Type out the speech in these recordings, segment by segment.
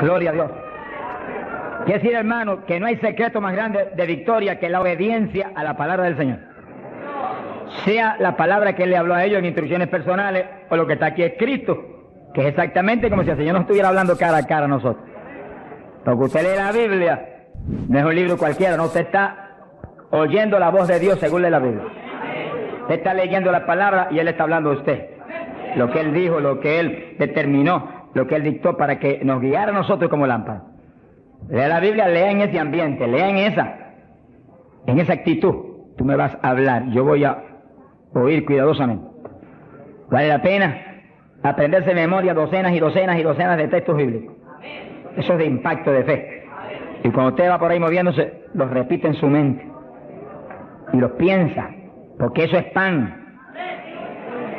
Gloria a Dios. Quiere decir, hermano, que no hay secreto más grande de victoria que la obediencia a la palabra del Señor. Sea la palabra que Él le habló a ellos en instrucciones personales o lo que está aquí escrito, que es exactamente como si el Señor nos estuviera hablando cara a cara a nosotros. Porque usted lee la Biblia, no es un libro cualquiera, no, usted está oyendo la voz de Dios según lee la Biblia. Usted está leyendo la palabra y Él está hablando a usted. Lo que Él dijo, lo que Él determinó, lo que Él dictó para que nos guiara a nosotros como lámpara. Lea la Biblia, lea en ese ambiente, lea en esa actitud. Tú me vas a hablar, yo voy a oír cuidadosamente. Vale la pena aprenderse de memoria docenas y docenas y docenas de textos bíblicos. Eso es de impacto de fe. Y cuando usted va por ahí moviéndose, los repite en su mente. Y los piensa, porque eso es pan.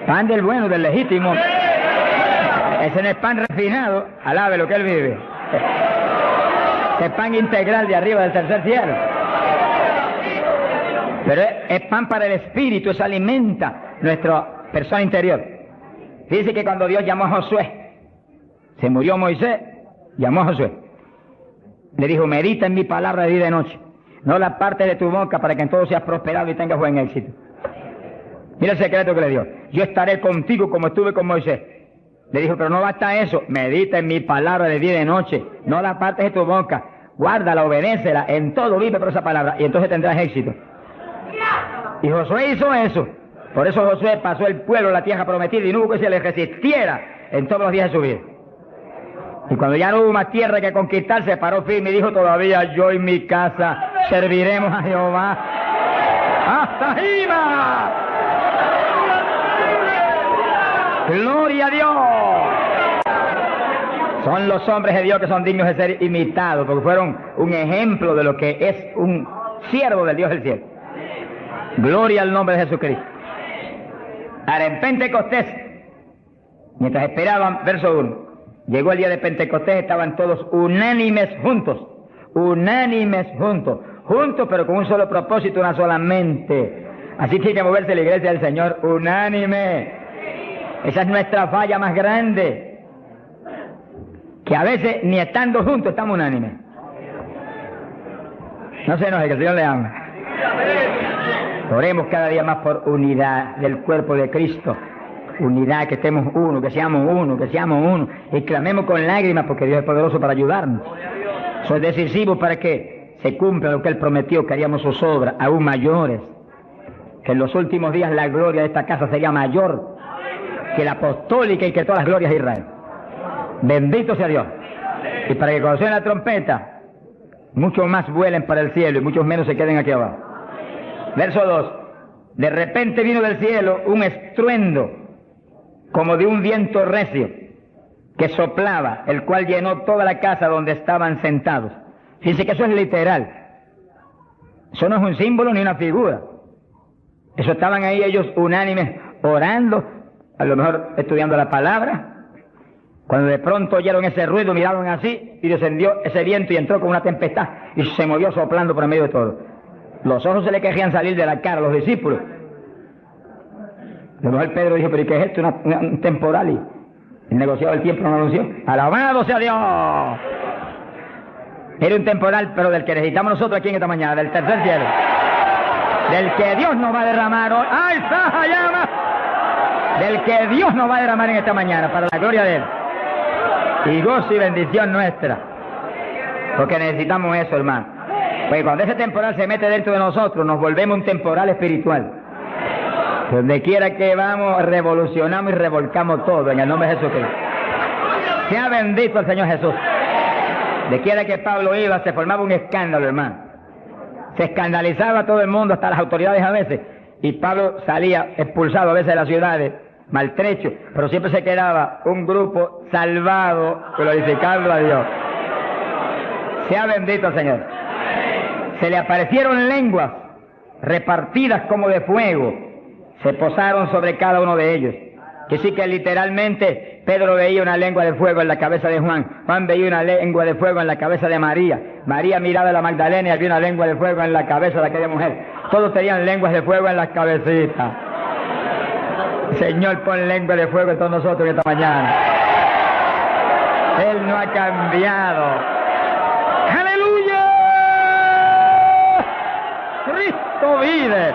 Pan del bueno, del legítimo. Ese no es pan refinado, alabe lo que Él vive. Es pan integral de arriba del tercer cielo. Pero es pan para el espíritu, eso alimenta nuestra persona interior. Dice que cuando Dios llamó a Josué, se murió Moisés, llamó a Josué. Le dijo, medita en mi palabra de día y de noche. No la parte de tu boca para que en todo seas prosperado y tengas buen éxito. Mira el secreto que le dio. Yo estaré contigo como estuve con Moisés. Le dijo, pero no basta eso, medita en mi palabra de día y de noche, no la partes de tu boca, guárdala, obedécela, en todo vive por esa palabra, y entonces tendrás éxito. Y Josué hizo eso. Por eso Josué pasó el pueblo a la tierra prometida y no hubo que se le resistiera en todos los días de su vida. Y cuando ya no hubo más tierra que conquistar, se paró firme y dijo, todavía yo y mi casa serviremos a Jehová. ¡Hasta arriba! ¡Gloria a Dios! Son los hombres de Dios que son dignos de ser imitados, porque fueron un ejemplo de lo que es un siervo del Dios del cielo. Gloria al nombre de Jesucristo. Ahora, en Pentecostés, mientras esperaban, verso 1, llegó el día de Pentecostés, estaban todos unánimes juntos, juntos, pero con un solo propósito, una sola mente. Así tiene que moverse la iglesia del Señor, unánime. Esa es nuestra falla más grande, que a veces ni estando juntos estamos unánimes. No se enoje, que el Señor le ama. Oremos cada día más por unidad del cuerpo de Cristo, unidad, que estemos uno, que seamos uno, y clamemos con lágrimas porque Dios es poderoso para ayudarnos. Eso es decisivo para que se cumpla lo que Él prometió, que haríamos sus obras aún mayores, que en los últimos días la gloria de esta casa sería mayor que la apostólica y que todas las glorias de Israel. Bendito sea Dios. Y para que cuando suene la trompeta, muchos más vuelen para el cielo y muchos menos se queden aquí abajo. Verso 2. De repente vino del cielo un estruendo como de un viento recio que soplaba, el cual llenó toda la casa donde estaban sentados. Fíjense que eso es literal. Eso no es un símbolo ni una figura. Eso estaban ahí ellos unánimes orando, a lo mejor estudiando la palabra, cuando de pronto oyeron ese ruido, miraron así, y descendió ese viento y entró con una tempestad, y se movió soplando por el medio de todo. Los ojos se le querían salir de la cara a los discípulos. A lo mejor Pedro dijo, pero ¿y qué es esto? Un temporal, y el negociado del tiempo no lo anunció. ¡Alabado sea Dios! Era un temporal, pero del que necesitamos nosotros aquí en esta mañana, del tercer cielo. Del que Dios nos va a derramar hoy. ¡Ay, Saja, llama! Del que Dios nos va a derramar en esta mañana, para la gloria de Él. Y gozo y bendición nuestra. Porque necesitamos eso, hermano. Pues cuando ese temporal se mete dentro de nosotros, nos volvemos un temporal espiritual. Donde quiera que vamos, revolucionamos y revolcamos todo en el nombre de Jesucristo. Sea bendito el Señor Jesús. De quiera que Pablo iba, se formaba un escándalo, hermano. Se escandalizaba a todo el mundo, hasta las autoridades a veces. Y Pablo salía expulsado a veces de las ciudades, maltrecho, pero siempre se quedaba un grupo salvado, glorificando a Dios. Sea bendito el Señor. Se le aparecieron lenguas repartidas como de fuego, se posaron sobre cada uno de ellos. Que sí que literalmente Pedro veía una lengua de fuego en la cabeza de Juan, Juan veía una lengua de fuego en la cabeza de María, María miraba a la Magdalena y había una lengua de fuego en la cabeza de aquella mujer. Todos tenían lenguas de fuego en las cabecitas. Señor, pon lengua de fuego en todos nosotros esta mañana. Él no ha cambiado. ¡Aleluya! Cristo vive.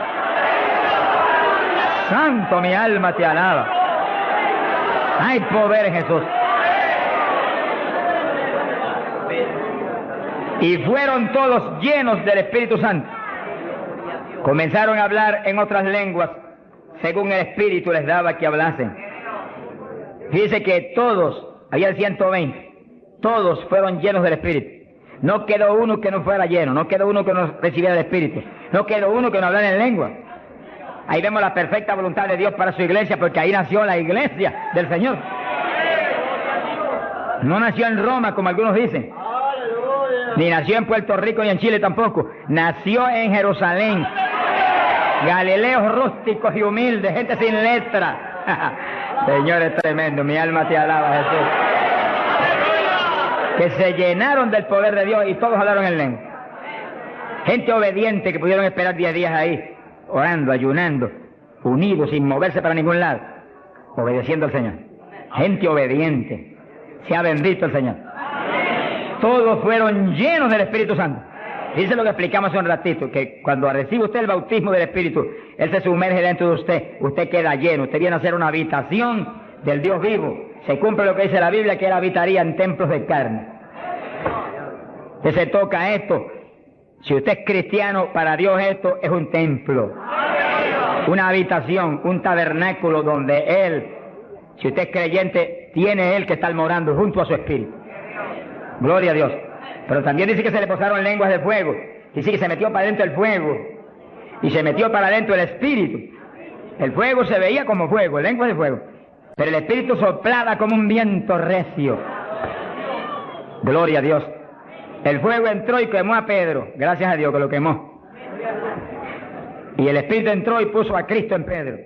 Santo, mi alma te alaba. Hay poder en Jesús. Y fueron todos llenos del Espíritu Santo. Comenzaron a hablar en otras lenguas, según el Espíritu les daba que hablasen. Dice que todos, había 120, todos fueron llenos del Espíritu. No quedó uno que no fuera lleno, no quedó uno que no recibiera el Espíritu, no quedó uno que no hablara en lengua. Ahí vemos la perfecta voluntad de Dios para su iglesia, porque ahí nació la iglesia del Señor. No nació en Roma, como algunos dicen, ni nació en Puerto Rico ni en Chile tampoco. Nació en Jerusalén. Galileos rústicos y humildes, gente sin letra. Señor, es tremendo, mi alma te alaba, Jesús. Que se llenaron del poder de Dios y todos hablaron en lengua. Gente obediente que pudieron esperar 10 días ahí, orando, ayunando, unidos, sin moverse para ningún lado, obedeciendo al Señor. Gente obediente. Sea bendito el Señor. Todos fueron llenos del Espíritu Santo. Dice lo que explicamos hace un ratito, que cuando recibe usted el bautismo del Espíritu, Él se sumerge dentro de usted, usted queda lleno, usted viene a ser una habitación del Dios vivo. Se cumple lo que dice la Biblia, que Él habitaría en templos de carne. Usted se toca esto. Si usted es cristiano, para Dios esto es un templo, una habitación, un tabernáculo donde Él, si usted es creyente, tiene Él que estar morando junto a su Espíritu. Gloria a Dios. Pero también dice que se le posaron lenguas de fuego. Dice que se metió para adentro el fuego y se metió para adentro el Espíritu. El fuego se veía como fuego, lenguas de fuego, pero el Espíritu soplaba como un viento recio. Gloria a Dios. El fuego entró y quemó a Pedro. Gracias a Dios que lo quemó. Y el Espíritu entró y puso a Cristo en Pedro.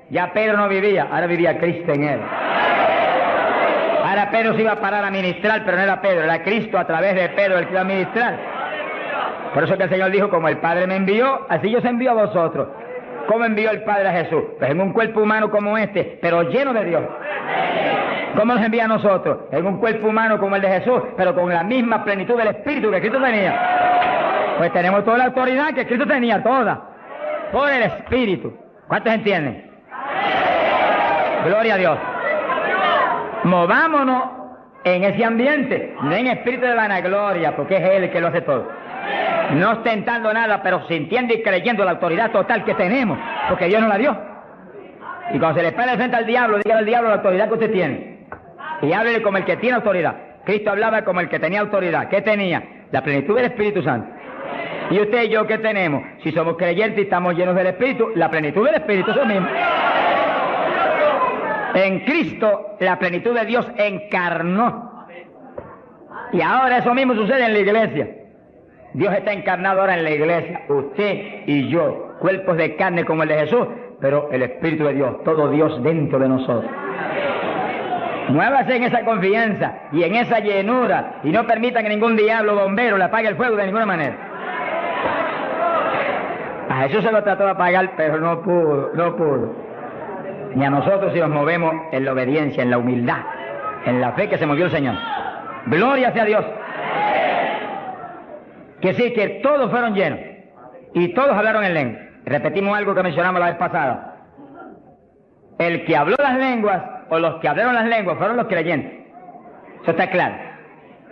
Ya Pedro no vivía, ahora vivía Cristo en él. Ahora Pedro se iba a parar a ministrar, pero no era Pedro, era Cristo a través de Pedro el que iba a ministrar. Por eso que el Señor dijo, como el Padre me envió, así yo os envío a vosotros. ¿Cómo envió el Padre a Jesús? Pues en un cuerpo humano como este, pero lleno de Dios. ¿Cómo nos envía a nosotros? En un cuerpo humano como el de Jesús, pero con la misma plenitud del Espíritu que Cristo tenía. Pues tenemos toda la autoridad que Cristo tenía, toda, por el Espíritu. ¿Cuántos entienden? Gloria a Dios. Movámonos en ese ambiente, no en espíritu de vanagloria, porque es Él el que lo hace todo. No ostentando nada, pero sintiendo y creyendo la autoridad total que tenemos, porque Dios nos la dio. Y cuando se le pare frente al diablo, dígale al diablo la autoridad que usted tiene. Y háblele como el que tiene autoridad. Cristo hablaba como el que tenía autoridad. ¿Qué tenía? La plenitud del Espíritu Santo. ¿Y usted y yo qué tenemos? Si somos creyentes y estamos llenos del Espíritu, la plenitud del Espíritu, eso mismo. En Cristo la plenitud de Dios encarnó. Y ahora eso mismo sucede en la iglesia. Dios está encarnado ahora en la iglesia. Usted y yo, cuerpos de carne como el de Jesús, pero el Espíritu de Dios, todo Dios dentro de nosotros. Muévase en esa confianza y en esa llenura y no permitan que ningún diablo bombero le apague el fuego de ninguna manera. A Jesús se lo trató de apagar, pero no pudo. Ni a nosotros si nos movemos en la obediencia, en la humildad, en la fe que se movió el Señor. Gloria sea a Dios. Que sí, que todos fueron llenos y todos hablaron en lengua. Repetimos algo que mencionamos la vez pasada. El que habló las lenguas o los que hablaron las lenguas fueron los creyentes. Eso está claro.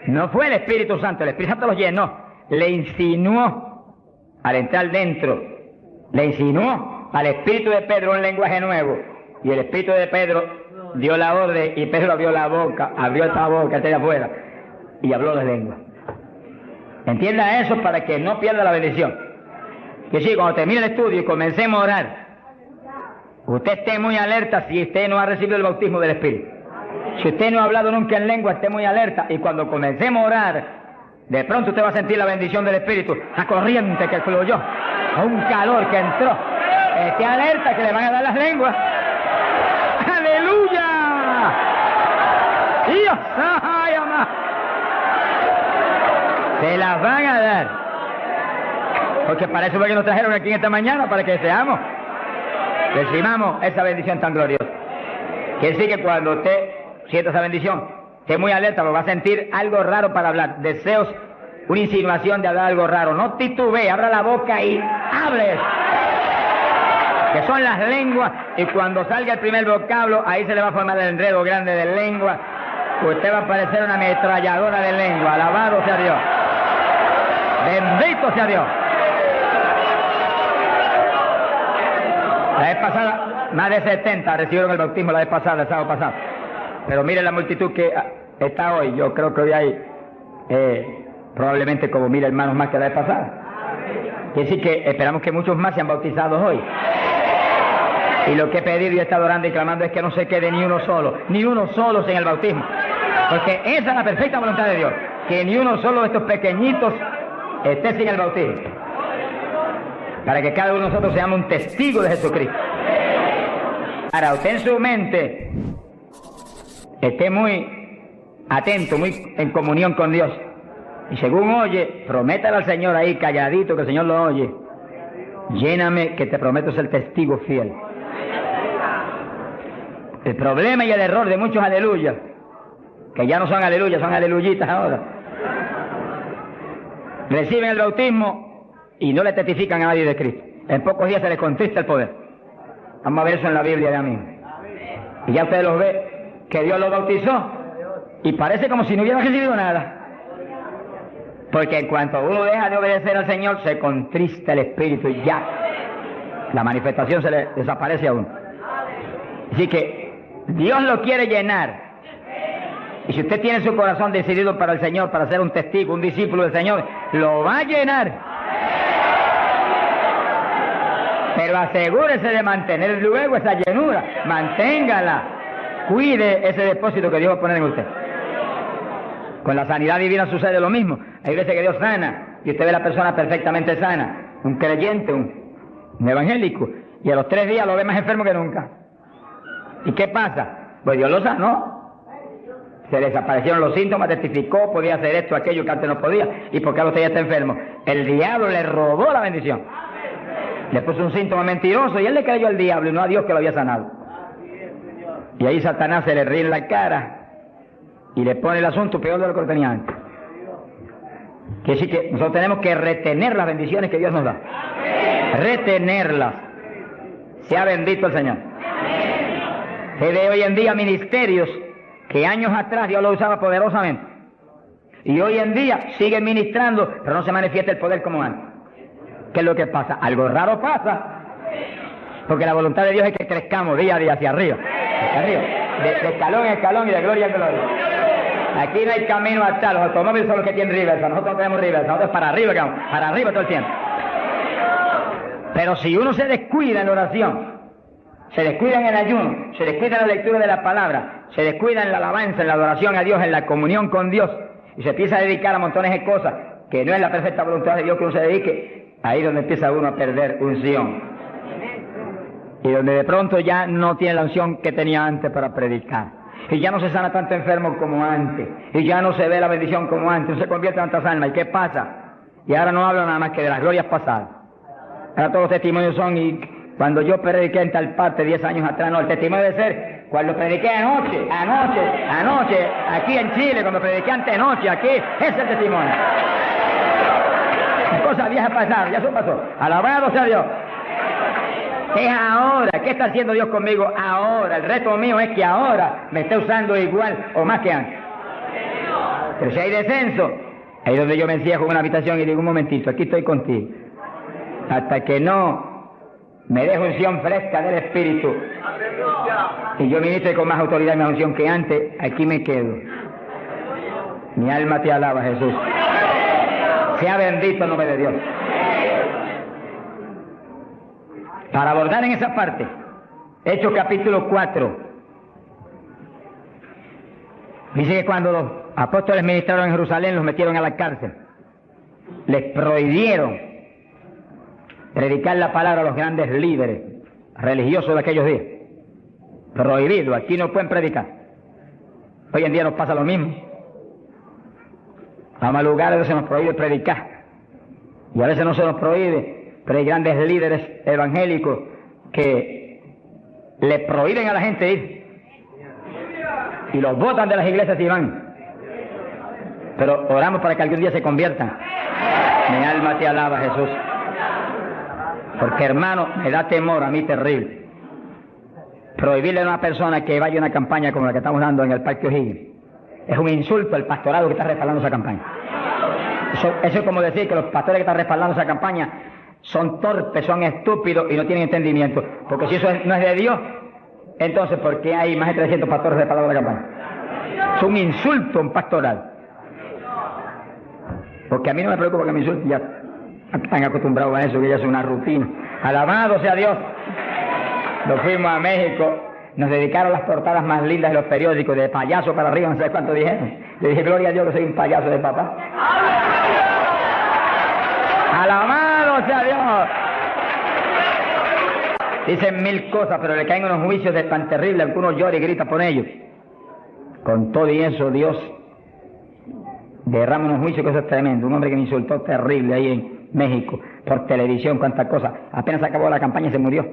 No fue el Espíritu Santo, el Espíritu Santo los llenó, le insinuó al entrar dentro, le insinuó al Espíritu de Pedro un lenguaje nuevo. Y el Espíritu de Pedro dio la orden y Pedro abrió la boca, abrió esta boca de afuera y habló las lenguas. Entienda eso para que no pierda la bendición. Que sí, cuando termine el estudio y comencemos a orar, usted esté muy alerta si usted no ha recibido el bautismo del Espíritu. Si usted no ha hablado nunca en lengua, esté muy alerta. Y cuando comencemos a orar, de pronto usted va a sentir la bendición del Espíritu, la corriente que fluyó, un calor que entró. Esté alerta que le van a dar las lenguas. ¡Aleluya! ¡Dios! ¡Ay, amá! Se las van a dar. Porque para eso fue que nos trajeron aquí en esta mañana, para que deseamos, recibamos esa bendición tan gloriosa. Quiere decir que cuando usted sienta esa bendición, Esté muy alerta porque va a sentir algo raro para hablar. Deseos, una insinuación de hablar algo raro. No titubee, abra la boca y hable. Que son las lenguas, y cuando salga el primer vocablo, ahí se le va a formar el enredo grande de lengua. Usted va a parecer una ametralladora de lengua. Alabado sea Dios. Bendito sea Dios. La vez pasada, más de 70 recibieron el bautismo la vez pasada, el sábado pasado. Pero mire la multitud que está hoy. Yo creo que hoy hay probablemente como 1000 hermanos más que la vez pasada. Quiere decir que esperamos que muchos más sean bautizados hoy. Y lo que he pedido y he estado orando y clamando es que no se quede ni uno solo sin el bautismo. Porque esa es la perfecta voluntad de Dios, que ni uno solo de estos pequeñitos esté sin el bautismo. Para que cada uno de nosotros seamos un testigo de Jesucristo. Ahora, usted en su mente esté muy atento, muy en comunión con Dios. Y según oye, prométale al Señor ahí calladito, que el Señor lo oye. Lléname, que te prometo ser testigo fiel. El problema y el error de muchos aleluyas, que ya no son aleluyas, son aleluyitas ahora, reciben el bautismo y no le testifican a nadie de Cristo. En pocos días se les contrista el poder. Vamos a ver eso en la Biblia ya mismo. Y ya usted los ve, que Dios los bautizó, y parece como si no hubieran recibido nada. Porque en cuanto uno deja de obedecer al Señor, se contrista el Espíritu y ya la manifestación se le desaparece a uno. Así que Dios lo quiere llenar. Y si usted tiene su corazón decidido para el Señor, para ser un testigo, un discípulo del Señor, lo va a llenar. Pero asegúrese de mantener luego esa llenura. Manténgala. Cuide ese depósito que Dios va a poner en usted. Con la sanidad divina sucede lo mismo. Hay veces que Dios sana y usted ve a la persona perfectamente sana. Un creyente, un evangélico. Y a los 3 días lo ve más enfermo que nunca. ¿Y qué pasa? Pues Dios lo sanó. Se desaparecieron los síntomas, testificó, podía hacer esto, aquello que antes no podía. ¿Y por qué usted ya está enfermo? El diablo le robó la bendición. Le puso un síntoma mentiroso y él le creyó al diablo y no a Dios que lo había sanado. Y ahí Satanás se le ríe en la cara y le pone el asunto peor de lo que lo tenía antes. Quiere decir que nosotros tenemos que retener las bendiciones que Dios nos da. Retenerlas. Sea bendito el Señor. Se ve hoy en día ministerios que años atrás Dios lo usaba poderosamente. Y hoy en día siguen ministrando, pero no se manifiesta el poder como antes. ¿Qué es lo que pasa? Algo raro pasa. Porque la voluntad de Dios es que crezcamos día a día hacia arriba. Hacia arriba. De escalón en escalón y de gloria en gloria. Aquí no hay camino hasta los automóviles son los que tienen reversa. Nosotros no tenemos reversa. Nosotros para arriba, para arriba todo el tiempo. Pero si uno se descuida en la oración, se descuida en el ayuno, se descuida en la lectura de la palabra, se descuida en la alabanza, en la adoración a Dios, en la comunión con Dios, y se empieza a dedicar a montones de cosas que no es la perfecta voluntad de Dios que uno se dedique, ahí es donde empieza uno a perder unción. Y donde de pronto ya no tiene la unción que tenía antes para predicar. Y ya no se sana tanto enfermo como antes. Y ya no se ve la bendición como antes. No se convierte en tantas almas. ¿Y qué pasa? Y ahora no hablo nada más que de las glorias pasadas. Ahora todos los testimonios son, y cuando yo prediqué en tal parte 10 años atrás, no, el testimonio debe ser cuando prediqué anoche, aquí en Chile, cuando prediqué antenoche, aquí, ese es el testimonio. Cosas viejas pasadas, ya eso pasó. Alabado sea Dios. Es ahora. ¿Qué está haciendo Dios conmigo ahora? El reto mío es que ahora me esté usando igual o más que antes. Pero si hay descenso, ahí es donde yo me encierro en una habitación y digo, un momentito, aquí estoy contigo. Hasta que no me deje unción fresca del Espíritu y yo ministre con más autoridad y más unción que antes, aquí me quedo. Mi alma te alaba, Jesús. Sea bendito el nombre de Dios. Para abordar en esa parte, Hechos capítulo 4, dice que cuando los apóstoles ministraron en Jerusalén, los metieron a la cárcel. Les prohibieron predicar la palabra a los grandes líderes religiosos de aquellos días. Prohibido, aquí no pueden predicar. Hoy en día nos pasa lo mismo. Vamos a lugares donde se nos prohíbe predicar. Y a veces no se nos prohíbe, pero hay grandes líderes evangélicos que le prohíben a la gente ir. y los botan de las iglesias y van. Pero oramos para que algún día se conviertan. Mi alma te alaba, Jesús. Porque, hermano, me da temor a mí terrible prohibirle a una persona que vaya a una campaña como la que estamos dando en el Parque O'Higgins. Es un insulto al pastorado que está respaldando esa campaña. Eso es como decir que los pastores que están respaldando esa campaña son torpes, son estúpidos y no tienen entendimiento. Porque si eso no es de Dios, entonces ¿por qué hay más de 300 pastores respaldando la campaña? Es un insulto a un pastoral. Porque a mí no me preocupa que me insulten, ya están acostumbrados a eso, que ya es una rutina. Alabado sea Dios. Nos fuimos a México, nos dedicaron las portadas más lindas de los periódicos, de payaso para arriba, no sé cuánto dijeron. Yo dije, gloria a Dios que soy un payaso de papá. Alabado sea Dios. Dicen mil cosas, pero le caen unos juicios de tan terribles, algunos lloran y gritan por ellos. Con todo y eso, Dios derrama unos juicios que eso es tremendo. Un hombre que me insultó terrible ahí en México, por televisión, cuántas cosas. Apenas acabó la campaña y se murió.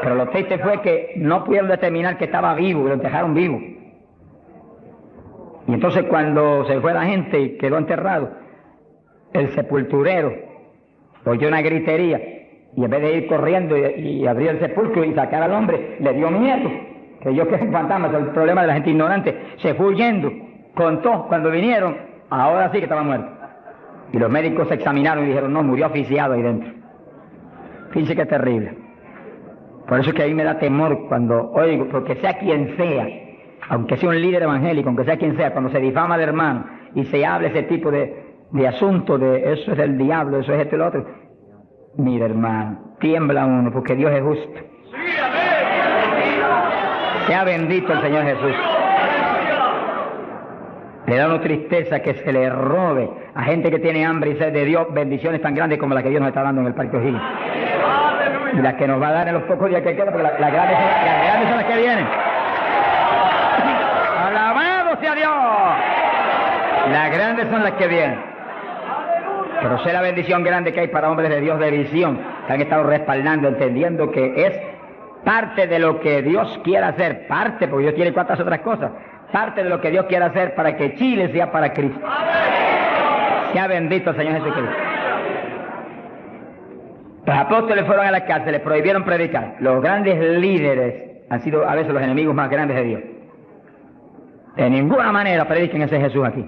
Pero lo triste fue que no pudieron determinar que estaba vivo, que lo dejaron vivo. Y entonces cuando se fue la gente y quedó enterrado, el sepulturero oyó una gritería y en vez de ir corriendo y abrir el sepulcro y sacar al hombre, le dio miedo. Creyó que es un fantasma, es el problema de la gente ignorante. Se fue huyendo, contó, cuando vinieron, ahora sí que estaba muerto. Y los médicos se examinaron y dijeron, no, murió asfixiado ahí dentro. Fíjense qué terrible. Por eso es que a mí me da temor cuando oigo, porque sea quien sea, aunque sea un líder evangélico, aunque sea quien sea, cuando se difama al hermano y se habla ese tipo de asunto, de eso es el diablo, eso es esto y lo otro, mira hermano, tiembla uno, porque Dios es justo. Sea bendito el Señor Jesús. Le da una tristeza que se le robe a gente que tiene hambre y sed de Dios bendiciones tan grandes como las que Dios nos está dando en el Parque O'Higgins. Y las que nos va a dar en los pocos días que quedan, porque las grandes son las que vienen. ¡Alabado sea Dios! Las grandes son las que vienen. Pero sé la bendición grande que hay para hombres de Dios de visión, que han estado respaldando, entendiendo que es parte de lo que Dios quiere hacer, parte, porque Dios tiene cuantas otras cosas, parte de lo que Dios quiere hacer para que Chile sea para Cristo. Sea bendito el Señor Jesucristo. Los apóstoles fueron a la cárcel, les prohibieron predicar. Los grandes líderes han sido a veces los enemigos más grandes de Dios. De ninguna manera prediquen ese Jesús aquí.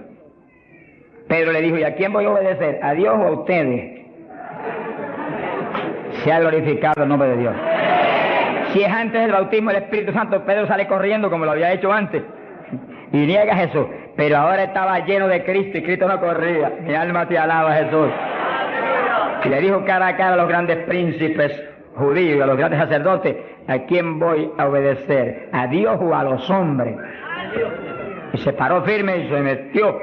Pedro le dijo, ¿y a quién voy a obedecer? ¿A Dios o a ustedes? Sea glorificado el nombre de Dios. Si es antes del bautismo del Espíritu Santo, Pedro sale corriendo como lo había hecho antes y niega a Jesús. Pero ahora estaba lleno de Cristo y Cristo no corría. Mi alma te alaba, Jesús. Y le dijo cara a cara a los grandes príncipes judíos, a los grandes sacerdotes, ¿a quién voy a obedecer? ¿A Dios o a los hombres? Y se paró firme y se metió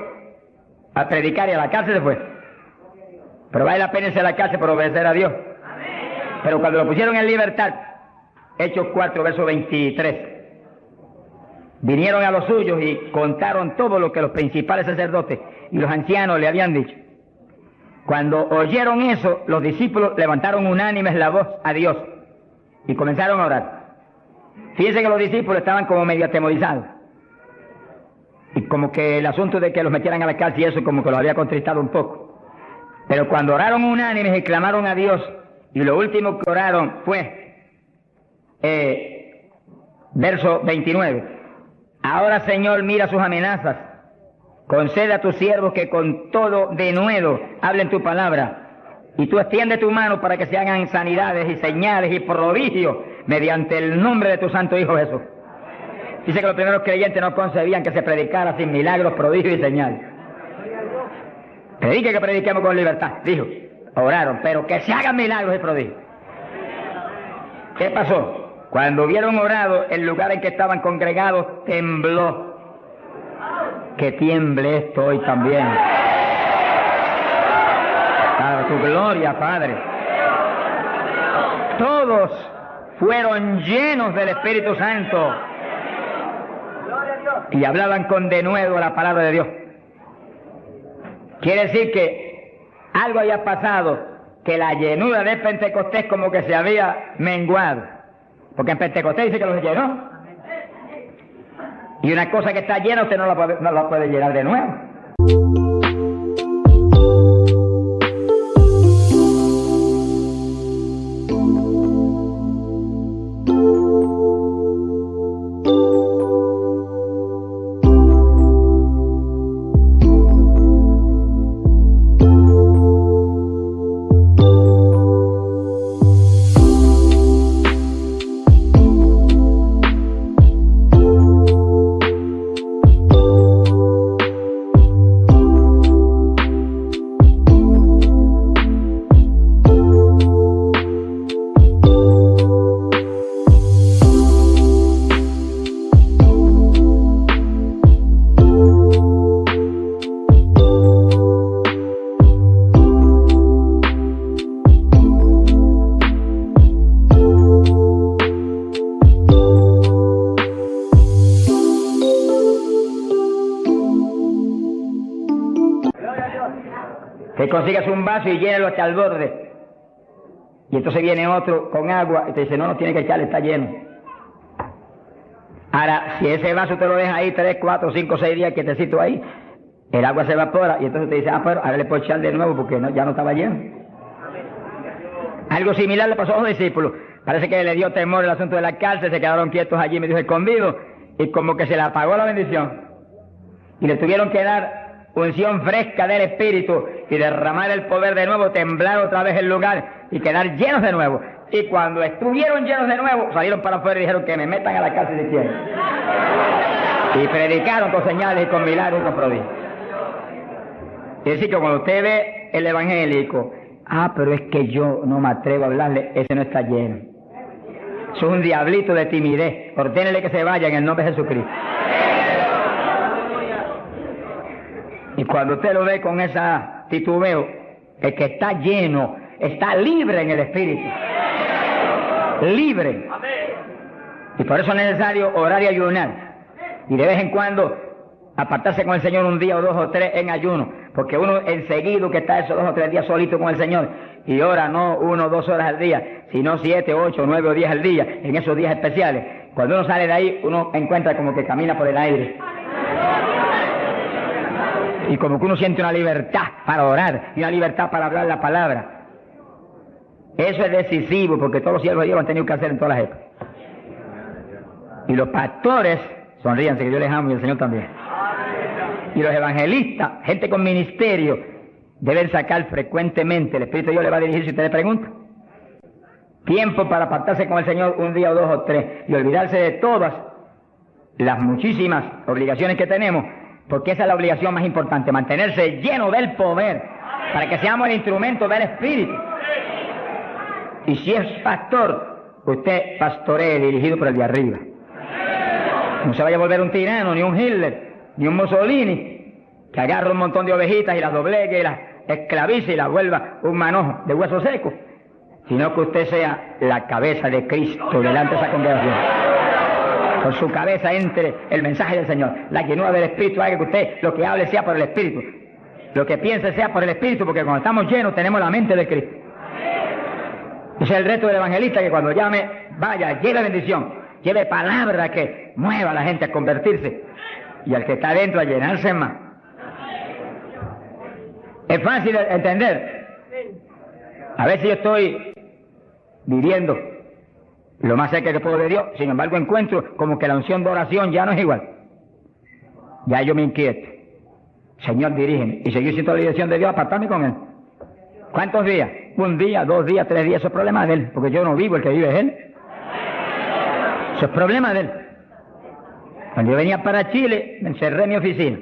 a predicar y a la cárcel se fue. Pero vale la pena irse a la cárcel por obedecer a Dios. Pero cuando lo pusieron en libertad, Hechos 4, verso 23, vinieron a los suyos y contaron todo lo que los principales sacerdotes y los ancianos le habían dicho. Cuando oyeron eso, los discípulos levantaron unánimes la voz a Dios y comenzaron a orar. Fíjense que los discípulos estaban como medio atemorizados. Y como que el asunto de que los metieran a la cárcel y eso como que los había contristado un poco. Pero cuando oraron unánimes y clamaron a Dios, y lo último que oraron fue, verso 29, ahora Señor mira sus amenazas, concede a tus siervos que con todo denuedo hablen tu palabra, y tú extiende tu mano para que se hagan sanidades y señales y prodigios mediante el nombre de tu santo Hijo Jesús. Dice que los primeros creyentes no concebían que se predicara sin milagros, prodigios y señales. Predique que prediquemos con libertad, dijo. Oraron, pero que se hagan milagros y prodigios. ¿Qué pasó? Cuando hubieron orado, el lugar en que estaban congregados tembló. Que tiemble esto hoy también. Para tu gloria, Padre. Todos fueron llenos del Espíritu Santo y hablaban con denuedo la palabra de Dios. Quiere decir que algo había pasado, que la llenura de Pentecostés como que se había menguado, porque en Pentecostés dice que los llenó. Y una cosa que está llena, usted no la puede llenar de nuevo. Que consigas un vaso y llénalo hasta el borde. Y entonces viene otro con agua y te dice, no tiene que echarle, está lleno. Ahora, si ese vaso te lo dejas ahí 3, 4, 5, 6 días quietecito ahí, el agua se evapora y entonces te dice, pero ahora le puedo echar de nuevo porque ya no estaba lleno. Algo similar le pasó a los discípulos. Parece que le dio temor el asunto de la cárcel, se quedaron quietos allí, me dijo escondidos, y como que se le apagó la bendición. Y le tuvieron que dar unción fresca del Espíritu y derramar el poder de nuevo, temblar otra vez el lugar y quedar llenos de nuevo. Y cuando estuvieron llenos de nuevo, salieron para afuera y dijeron que me metan a la cárcel si quieren. Y predicaron con señales y con milagros y con prodigios. Es decir, que cuando usted ve el evangélico, pero es que yo no me atrevo a hablarle, ese no está lleno. Eso es un diablito de timidez. Ordénele que se vaya en el nombre de Jesucristo. Y cuando usted lo ve con esa titubeo, el que está lleno, está libre en el Espíritu. Libre. Y por eso es necesario orar y ayunar. Y de vez en cuando apartarse con el Señor un día o 2 o 3 en ayuno. Porque uno enseguida que está esos 2 o 3 días solito con el Señor y ora no 1 o 2 horas al día, sino 7, 8, 9 o 10 al día, en esos días especiales. Cuando uno sale de ahí, uno encuentra como que camina por el aire. Y como que uno siente una libertad para orar y una libertad para hablar la palabra. Eso es decisivo porque todos los siervos de Dios lo han tenido que hacer en todas las épocas. Y los pastores, sonríanse que yo les amo y el Señor también. Y los evangelistas, gente con ministerio, deben sacar frecuentemente, el Espíritu de Dios le va a dirigir si usted le pregunta. Tiempo para apartarse con el Señor un día o 2 o 3 y olvidarse de todas las muchísimas obligaciones que tenemos. Porque esa es la obligación más importante, mantenerse lleno del poder, para que seamos el instrumento del Espíritu. Y si es pastor, usted pastoree dirigido por el de arriba. No se vaya a volver un tirano, ni un Hitler, ni un Mussolini, que agarre un montón de ovejitas y las doblegue y las esclavice y las vuelva un manojo de huesos secos, sino que usted sea la cabeza de Cristo delante de esa congregación. Con su cabeza entre el mensaje del Señor. La llenura del Espíritu haga que usted lo que hable sea por el Espíritu. Lo que piense sea por el Espíritu, porque cuando estamos llenos tenemos la mente de Cristo. Ese es el reto del evangelista, que cuando llame, vaya, lleve bendición, lleve palabra que mueva a la gente a convertirse. Y al que está adentro a llenarse más. Es fácil entender. A veces yo estoy viviendo lo más cerca que puedo de Dios, sin embargo encuentro como que la unción de oración ya no es igual. Ya yo me inquieto. Señor, dirígeme. Y seguir siendo la dirección de Dios, apartarme con Él. ¿Cuántos días? 1 día, 2 días, 3 días. Eso es problema de Él, porque yo no vivo, el que vive es Él. Eso es problema de Él. Cuando yo venía para Chile, me encerré en mi oficina.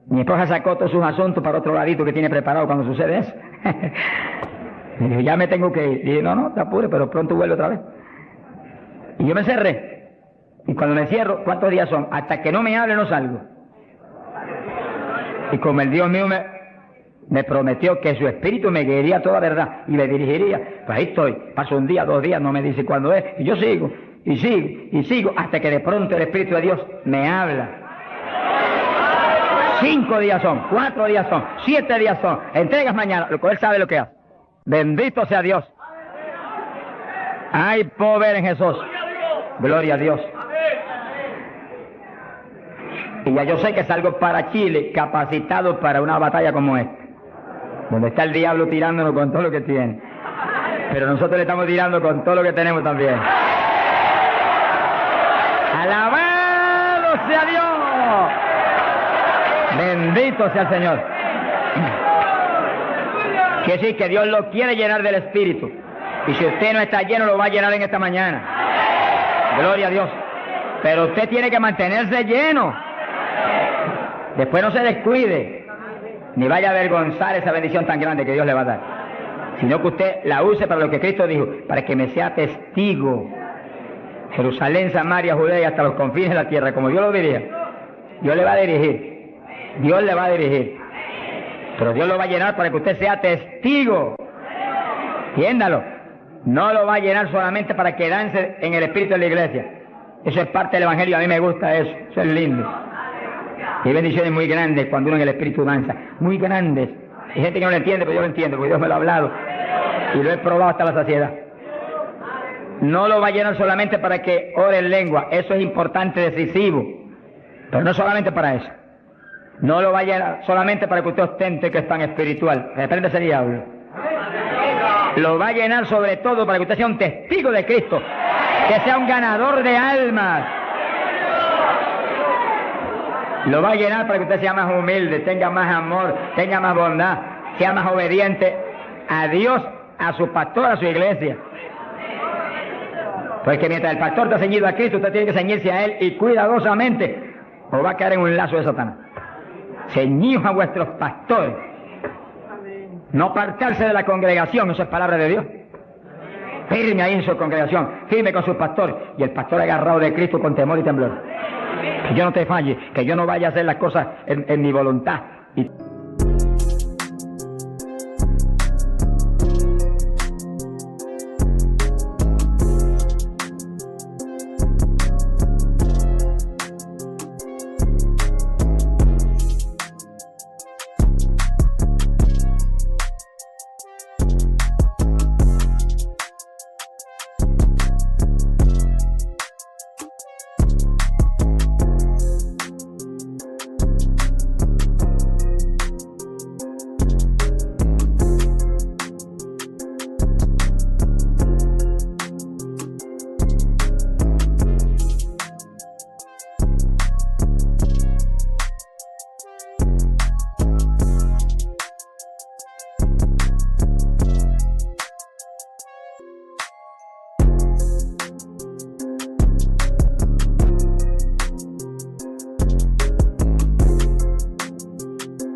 Mi esposa sacó todos sus asuntos para otro ladito que tiene preparado cuando sucede eso. Y dije, ya me tengo que ir. Y dije, no, te apures, pero pronto vuelvo otra vez. Y yo me cerré. Y cuando me cierro, ¿cuántos días son? Hasta que no me hable, no salgo. Y como el Dios mío me prometió que su espíritu me guiaría a toda verdad y me dirigiría, pues ahí estoy. Paso 1 día, 2 días, no me dice cuándo es. Y yo sigo, y sigo, y sigo, hasta que de pronto el Espíritu de Dios me habla. 5 días son, 4 días son, 7 días son. Entregas mañana, lo que Él sabe lo que hace. Bendito sea Dios. Hay poder en Jesús. Gloria a Dios. Y ya yo sé que salgo para Chile capacitado para una batalla como esta, donde está el diablo tirándonos con todo lo que tiene. Pero nosotros le estamos tirando con todo lo que tenemos también. ¡Alabado sea Dios! Bendito sea el Señor. Quiere decir que Dios lo quiere llenar del Espíritu. Y si usted no está lleno, lo va a llenar en esta mañana. Gloria a Dios. Pero usted tiene que mantenerse lleno. Después no se descuide, ni vaya a avergonzar esa bendición tan grande que Dios le va a dar, sino que usted la use para lo que Cristo dijo, para que me sea testigo. Jerusalén, Samaria, Judea, hasta los confines de la tierra, como Dios lo dirija. Dios le va a dirigir. Dios le va a dirigir. Pero Dios lo va a llenar para que usted sea testigo. Entiéndalo. No lo va a llenar solamente para quedarse en el espíritu de la iglesia. Eso es parte del evangelio, a mí me gusta eso. Eso es lindo. Hay bendiciones muy grandes cuando uno en el espíritu danza. Muy grandes. Hay gente que no lo entiende, pero yo lo entiendo, porque Dios me lo ha hablado. Y lo he probado hasta la saciedad. No lo va a llenar solamente para que ore en lengua. Eso es importante, decisivo. Pero no solamente para eso. No lo va a llenar solamente para que usted ostente que es tan espiritual. Reprende ese diablo. Lo va a llenar sobre todo para que usted sea un testigo de Cristo. Que sea un ganador de almas. Lo va a llenar para que usted sea más humilde, tenga más amor, tenga más bondad, sea más obediente a Dios, a su pastor, a su iglesia. Porque mientras el pastor está ceñido a Cristo, usted tiene que ceñirse a Él y cuidadosamente, o va a caer en un lazo de Satanás. Ceñidos a vuestros pastores. No apartarse de la congregación, eso es palabra de Dios. Firme ahí en su congregación, firme con su pastor, y el pastor agarrado de Cristo con temor y temblor. Que yo no te falle, que yo no vaya a hacer las cosas en mi voluntad.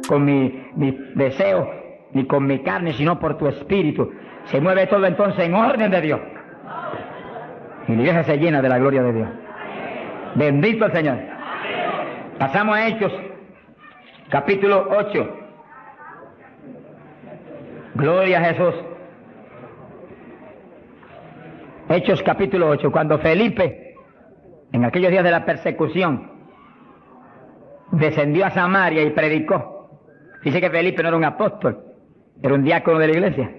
Con mis deseos, ni con mi carne, sino por tu espíritu. Se mueve todo entonces en orden de Dios. Y la iglesia se llena de la gloria de Dios. Bendito el Señor. Pasamos a Hechos, capítulo 8. Gloria a Jesús. Hechos, capítulo 8. Cuando Felipe, en aquellos días de la persecución, descendió a Samaria y predicó. Dice que Felipe no era un apóstol, era un diácono de la iglesia,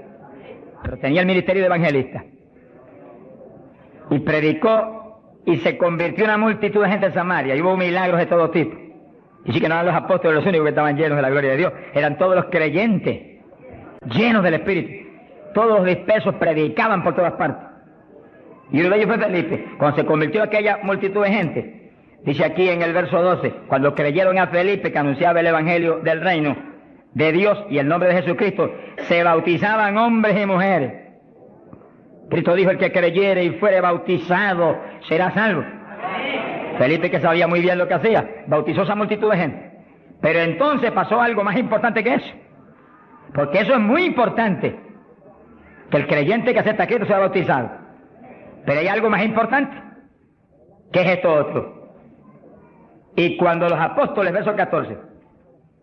pero tenía el ministerio de evangelista. Y predicó y se convirtió una multitud de gente en Samaria, y hubo milagros de todo tipo. Dice que no eran los apóstoles los únicos que estaban llenos de la gloria de Dios, eran todos los creyentes, llenos del Espíritu. Todos los dispersos predicaban por todas partes. Y uno de ellos fue Felipe. Cuando se convirtió aquella multitud de gente, dice aquí en el verso 12, cuando creyeron a Felipe que anunciaba el evangelio del reino de Dios y el nombre de Jesucristo, se bautizaban hombres y mujeres. Cristo dijo, el que creyere y fuere bautizado será salvo. Felipe, que sabía muy bien lo que hacía, bautizó a esa multitud de gente. Pero entonces pasó algo más importante que eso, porque eso es muy importante, que el creyente que acepta a Cristo sea bautizado. Pero hay algo más importante, que es esto otro. Y cuando los apóstoles, verso 14,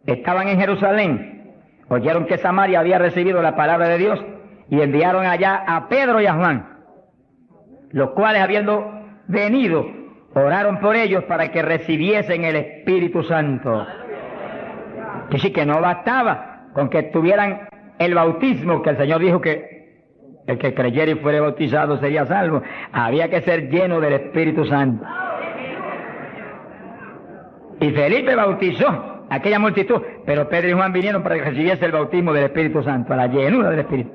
estaban en Jerusalén, oyeron que Samaria había recibido la palabra de Dios y enviaron allá a Pedro y a Juan, los cuales, habiendo venido, oraron por ellos para que recibiesen el Espíritu Santo. Que sí, que no bastaba con que tuvieran el bautismo, que el Señor dijo que el que creyera y fuere bautizado sería salvo. Había que ser lleno del Espíritu Santo. Y Felipe bautizó a aquella multitud, pero Pedro y Juan vinieron para que recibiese el bautismo del Espíritu Santo, a la llenura del Espíritu.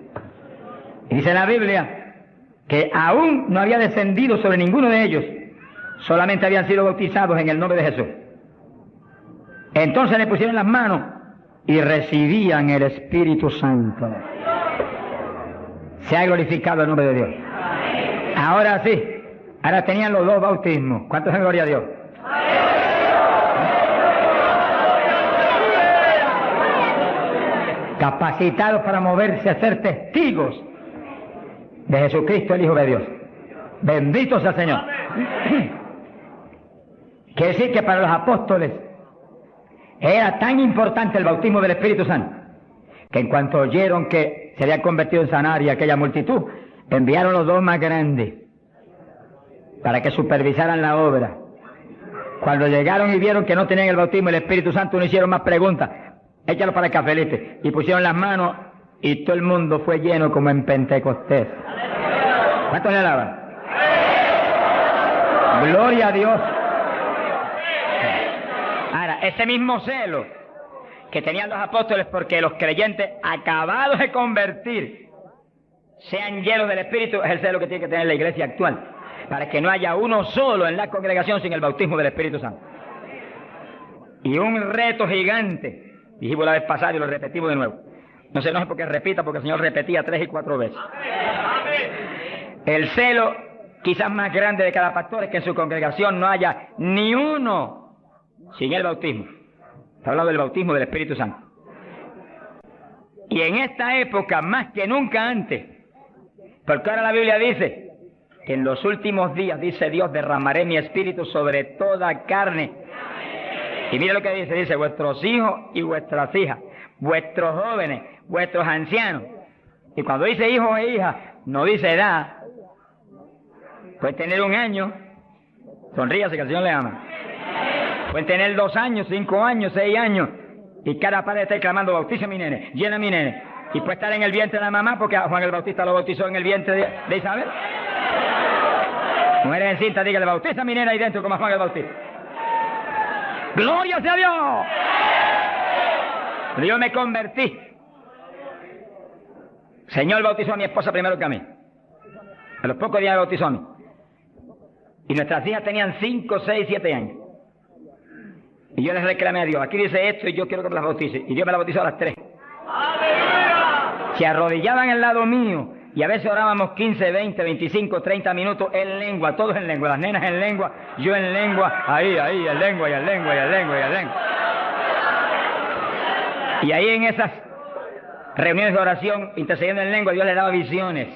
Y dice la Biblia que aún no había descendido sobre ninguno de ellos, solamente habían sido bautizados en el nombre de Jesús. Entonces le pusieron las manos y recibían el Espíritu Santo. Se ha glorificado el nombre de Dios. Ahora sí, ahora tenían los dos bautismos. ¿Cuántos en gloria a Dios? Capacitados para moverse a ser testigos de Jesucristo, el Hijo de Dios. Bendito sea el Señor. Quiere decir que para los apóstoles era tan importante el bautismo del Espíritu Santo, que en cuanto oyeron que se había convertido en Samaria aquella multitud, enviaron los dos más grandes para que supervisaran la obra. Cuando llegaron y vieron que no tenían el bautismo del Espíritu Santo, no hicieron más preguntas. Échalo para acá, Felipe. Y pusieron las manos y todo el mundo fue lleno como en Pentecostés. ¿Cuántos le alaban? Gloria a Dios. Ahora, ese mismo celo que tenían los apóstoles porque los creyentes acabados de convertir sean llenos del Espíritu, es el celo que tiene que tener la iglesia actual, para que no haya uno solo en la congregación sin el bautismo del Espíritu Santo. Y un reto gigante, dijimos la vez pasada y lo repetimos de nuevo. No se enoje porque repita, porque el Señor repetía 3 y 4 veces. El celo quizás más grande de cada pastor es que en su congregación no haya ni uno sin el bautismo. Está hablando del bautismo del Espíritu Santo. Y en esta época, más que nunca antes, porque ahora la Biblia dice que en los últimos días, dice Dios, derramaré mi espíritu sobre toda carne. Y mira lo que dice, vuestros hijos y vuestras hijas, vuestros jóvenes, vuestros ancianos. Y cuando dice hijos e hijas, no dice edad. Pueden tener 1 año, sonríase que el Señor le ama. Pueden tener 2 años, 5 años, 6 años, y cada padre está clamando, bautiza a mi nene, llena a mi nene. Y puede estar en el vientre de la mamá, porque a Juan el Bautista lo bautizó en el vientre de Isabel. Mujeres encintas, dígale, bautiza a mi nena ahí dentro como a Juan el Bautista. ¡Gloria sea a Dios! Pero yo me convertí. El Señor bautizó a mi esposa primero que a mí. A los pocos días me bautizó a mí. Y nuestras hijas tenían 5, 6, 7 años. Y yo les reclamé a Dios, aquí dice esto y yo quiero que me las bautice. Y Dios me las bautizó a las 3. Se arrodillaban al lado mío y a veces orábamos 15, 20, 25, 30 minutos en lengua, todos en lengua, las nenas en lengua, yo en lengua, ahí, en lengua, y en lengua, y en lengua, y en lengua. Y ahí en esas reuniones de oración, intercediendo en lengua, Dios le daba visiones.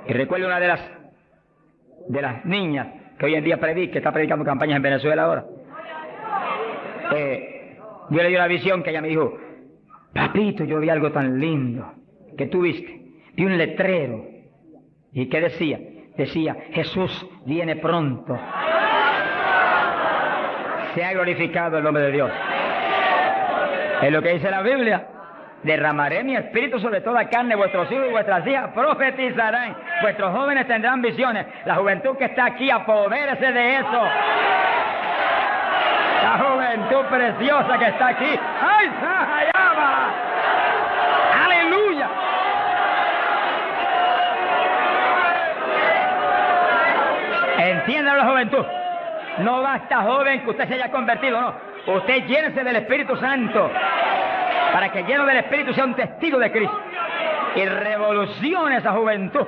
Y recuerdo una de las niñas que hoy en día está predicando campañas en Venezuela ahora. Dios le dio la visión que ella me dijo, papito, yo vi algo tan lindo. ¿Qué tú viste? Vi un letrero. ¿Y qué decía? Decía, Jesús viene pronto. Se ha glorificado el nombre de Dios. Es lo que dice la Biblia. Derramaré mi espíritu sobre toda carne, vuestros hijos y vuestras hijas profetizarán, vuestros jóvenes tendrán visiones. La juventud que está aquí, apodérese de eso. La juventud preciosa que está aquí. ¡Ay, Sahayama! ¡Aleluya! Entiéndalo, la juventud. No basta, joven, que usted se haya convertido, no. Usted llénese del Espíritu Santo, para que lleno del Espíritu sea un testigo de Cristo y revolucione esa juventud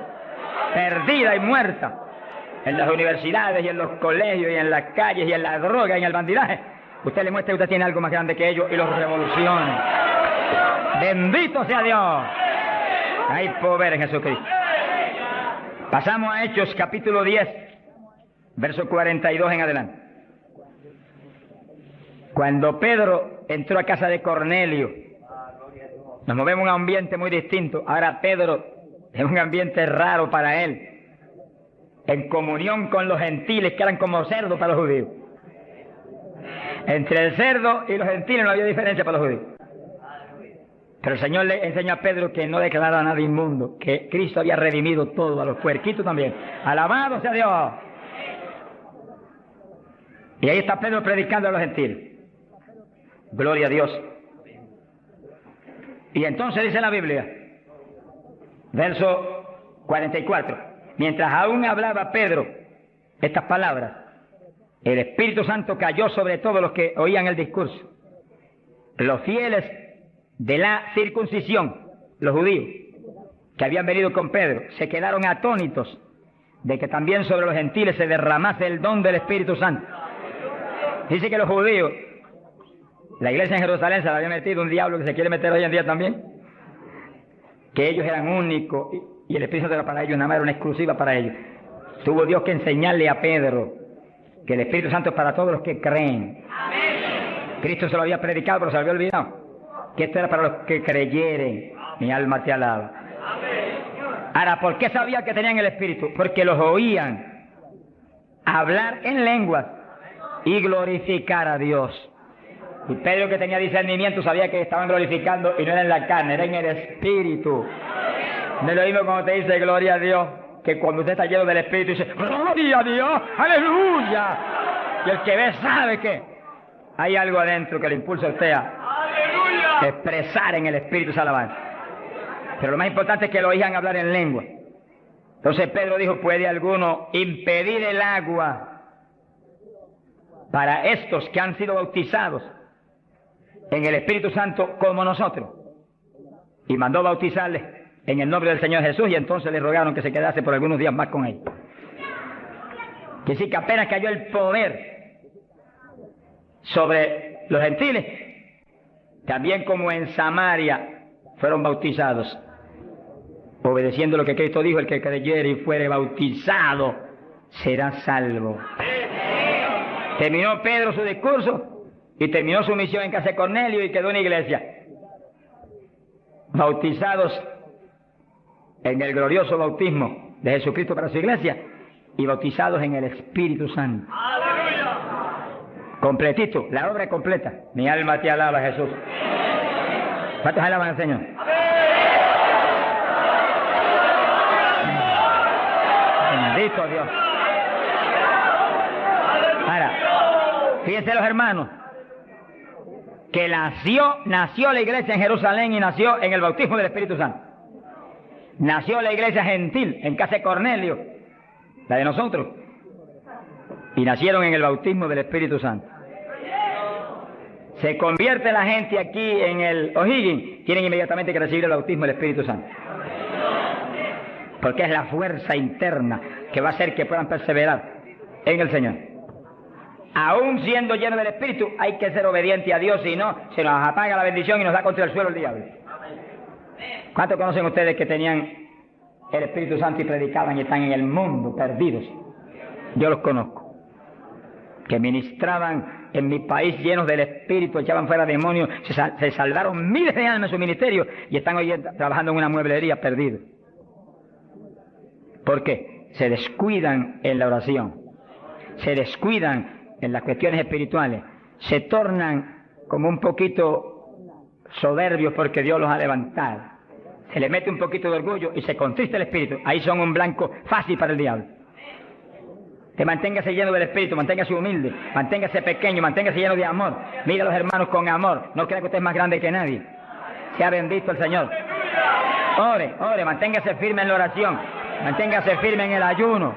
perdida y muerta en las universidades y en los colegios y en las calles y en la droga y en el bandidaje. Usted le muestra que usted tiene algo más grande que ellos y los revolucione. Bendito sea Dios. Hay poder en Jesucristo. Pasamos a Hechos capítulo 10, verso 42 en adelante. Cuando Pedro entró a casa de Cornelio, nos movemos en un ambiente muy distinto. Ahora Pedro es un ambiente raro para él, en comunión con los gentiles que eran como cerdos para los judíos. Entre el cerdo y los gentiles no había diferencia para los judíos. Pero el Señor le enseñó a Pedro que no declarara nada inmundo, que Cristo había redimido todo, a los puerquitos también. Alabado sea Dios. Y ahí está Pedro predicando a los gentiles. Gloria a Dios. Y entonces dice la Biblia, verso 44, mientras aún hablaba Pedro estas palabras, el Espíritu Santo cayó sobre todos los que oían el discurso. Los fieles de la circuncisión, los judíos, que habían venido con Pedro, se quedaron atónitos de que también sobre los gentiles se derramase el don del Espíritu Santo. Dice que los judíos, la iglesia en Jerusalén se la había metido un diablo que se quiere meter hoy en día también, que ellos eran únicos y el Espíritu Santo era para ellos, nada más era una exclusiva para ellos. Tuvo Dios que enseñarle a Pedro que el Espíritu Santo es para todos los que creen. Cristo se lo había predicado, pero se lo había olvidado, que esto era para los que creyeren. Mi alma te alaba. Ahora, ¿por qué sabía que tenían el Espíritu? Porque los oían hablar en lenguas y glorificar a Dios. Y Pedro, que tenía discernimiento, sabía que estaban glorificando y no era en la carne, era en el Espíritu. No es lo mismo cuando te dice gloria a Dios, que cuando usted está lleno del Espíritu dice gloria a Dios, aleluya. Y el que ve sabe que hay algo adentro que le impulsa a usted a expresar en el Espíritu esa alabanza. Pero lo más importante es que lo oigan hablar en lengua. Entonces Pedro dijo, ¿puede alguno impedir el agua para estos que han sido bautizados en el Espíritu Santo como nosotros? Y mandó bautizarles en el nombre del Señor Jesús, y entonces le rogaron que se quedase por algunos días más con él. Que sí, que apenas cayó el poder sobre los gentiles, también como en Samaria fueron bautizados, obedeciendo lo que Cristo dijo: el que creyere y fuere bautizado será salvo. Terminó Pedro su discurso y terminó su misión en casa de Cornelio y quedó en la iglesia, bautizados en el glorioso bautismo de Jesucristo para su iglesia y bautizados en el Espíritu Santo. ¡Aleluya! Completito, la obra es completa. Mi alma te alaba, Jesús. ¿Cuántos alaban al Señor? Bendito Dios. Ahora, fíjense los hermanos, que nació la iglesia en Jerusalén y nació en el bautismo del Espíritu Santo. Nació la iglesia gentil en casa de Cornelio, la de nosotros, y nacieron en el bautismo del Espíritu Santo. Se convierte la gente aquí en el O'Higgins, tienen inmediatamente que recibir el bautismo del Espíritu Santo, porque es la fuerza interna que va a hacer que puedan perseverar en el Señor. Aún siendo lleno del Espíritu, hay que ser obediente a Dios, si no, se nos apaga la bendición y nos da contra el suelo el diablo. ¿Cuántos conocen ustedes que tenían el Espíritu Santo y predicaban y están en el mundo perdidos? Yo los conozco, que ministraban en mi país llenos del Espíritu, echaban fuera demonios, se salvaron miles de almas en su ministerio y están hoy trabajando en una mueblería perdidos. ¿Por qué? Se descuidan en la oración, se descuidan en las cuestiones espirituales, se tornan como un poquito soberbios porque Dios los ha levantado. Se le mete un poquito de orgullo y se contrista el espíritu. Ahí son un blanco fácil para el diablo. Que manténgase lleno del Espíritu, manténgase humilde, manténgase pequeño, manténgase lleno de amor. Mire a los hermanos con amor. No crea que usted es más grande que nadie. Sea bendito el Señor. Ore, manténgase firme en la oración, manténgase firme en el ayuno.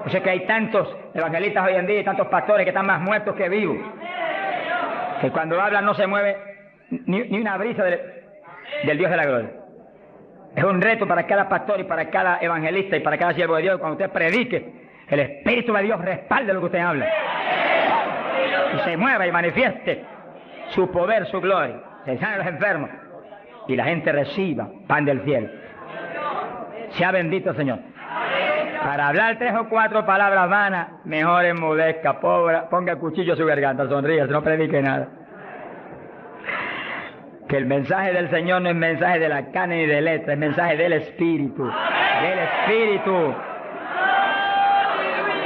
O sea que hay tantos evangelistas hoy en día y tantos pastores que están más muertos que vivos, que cuando hablan no se mueve ni una brisa del Dios de la gloria. Es un reto para cada pastor y para cada evangelista y para cada siervo de Dios. Cuando usted predique, el Espíritu de Dios respalde lo que usted habla y se mueva y manifieste su poder, su gloria. Se sane a los enfermos y la gente reciba pan del cielo. Sea bendito el Señor. Para hablar 3 o 4 palabras vanas, mejor enmudezca, ponga el cuchillo a su garganta, sonríe, no predique nada. Que el mensaje del Señor no es mensaje de la carne ni de letra, es mensaje del Espíritu. Del Espíritu.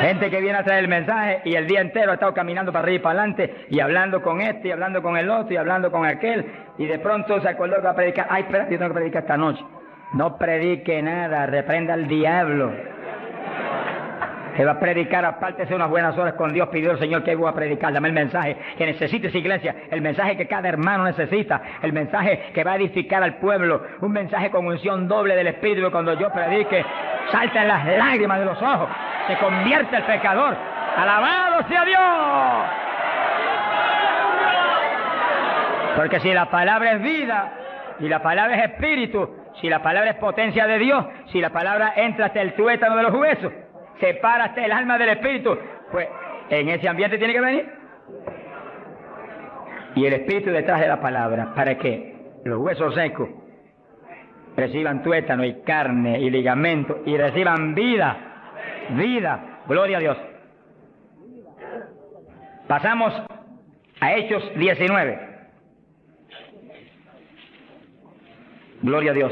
Gente que viene a traer el mensaje y el día entero ha estado caminando para arriba y para adelante y hablando con este y hablando con el otro y hablando con aquel, y de pronto se acordó que va a predicar. Ay, espera, yo tengo que predicar esta noche. No predique nada, reprenda al diablo. Que va a predicar, apártese unas buenas horas con Dios, pidió el Señor que voy a predicar, dame el mensaje que necesita esa iglesia, el mensaje que cada hermano necesita, el mensaje que va a edificar al pueblo, un mensaje con unción doble del Espíritu, que cuando yo predique, salten las lágrimas de los ojos, se convierte el pecador. ¡Alabado sea Dios! Porque si la palabra es vida, y la palabra es espíritu, si la palabra es potencia de Dios, si la palabra entra hasta el tuétano de los huesos, separa hasta el alma del espíritu, pues en ese ambiente tiene que venir. Y el espíritu detrás de la palabra, para que los huesos secos reciban tuétano y carne y ligamento y reciban vida, vida, gloria a Dios. Pasamos a Hechos 19. Gloria a Dios.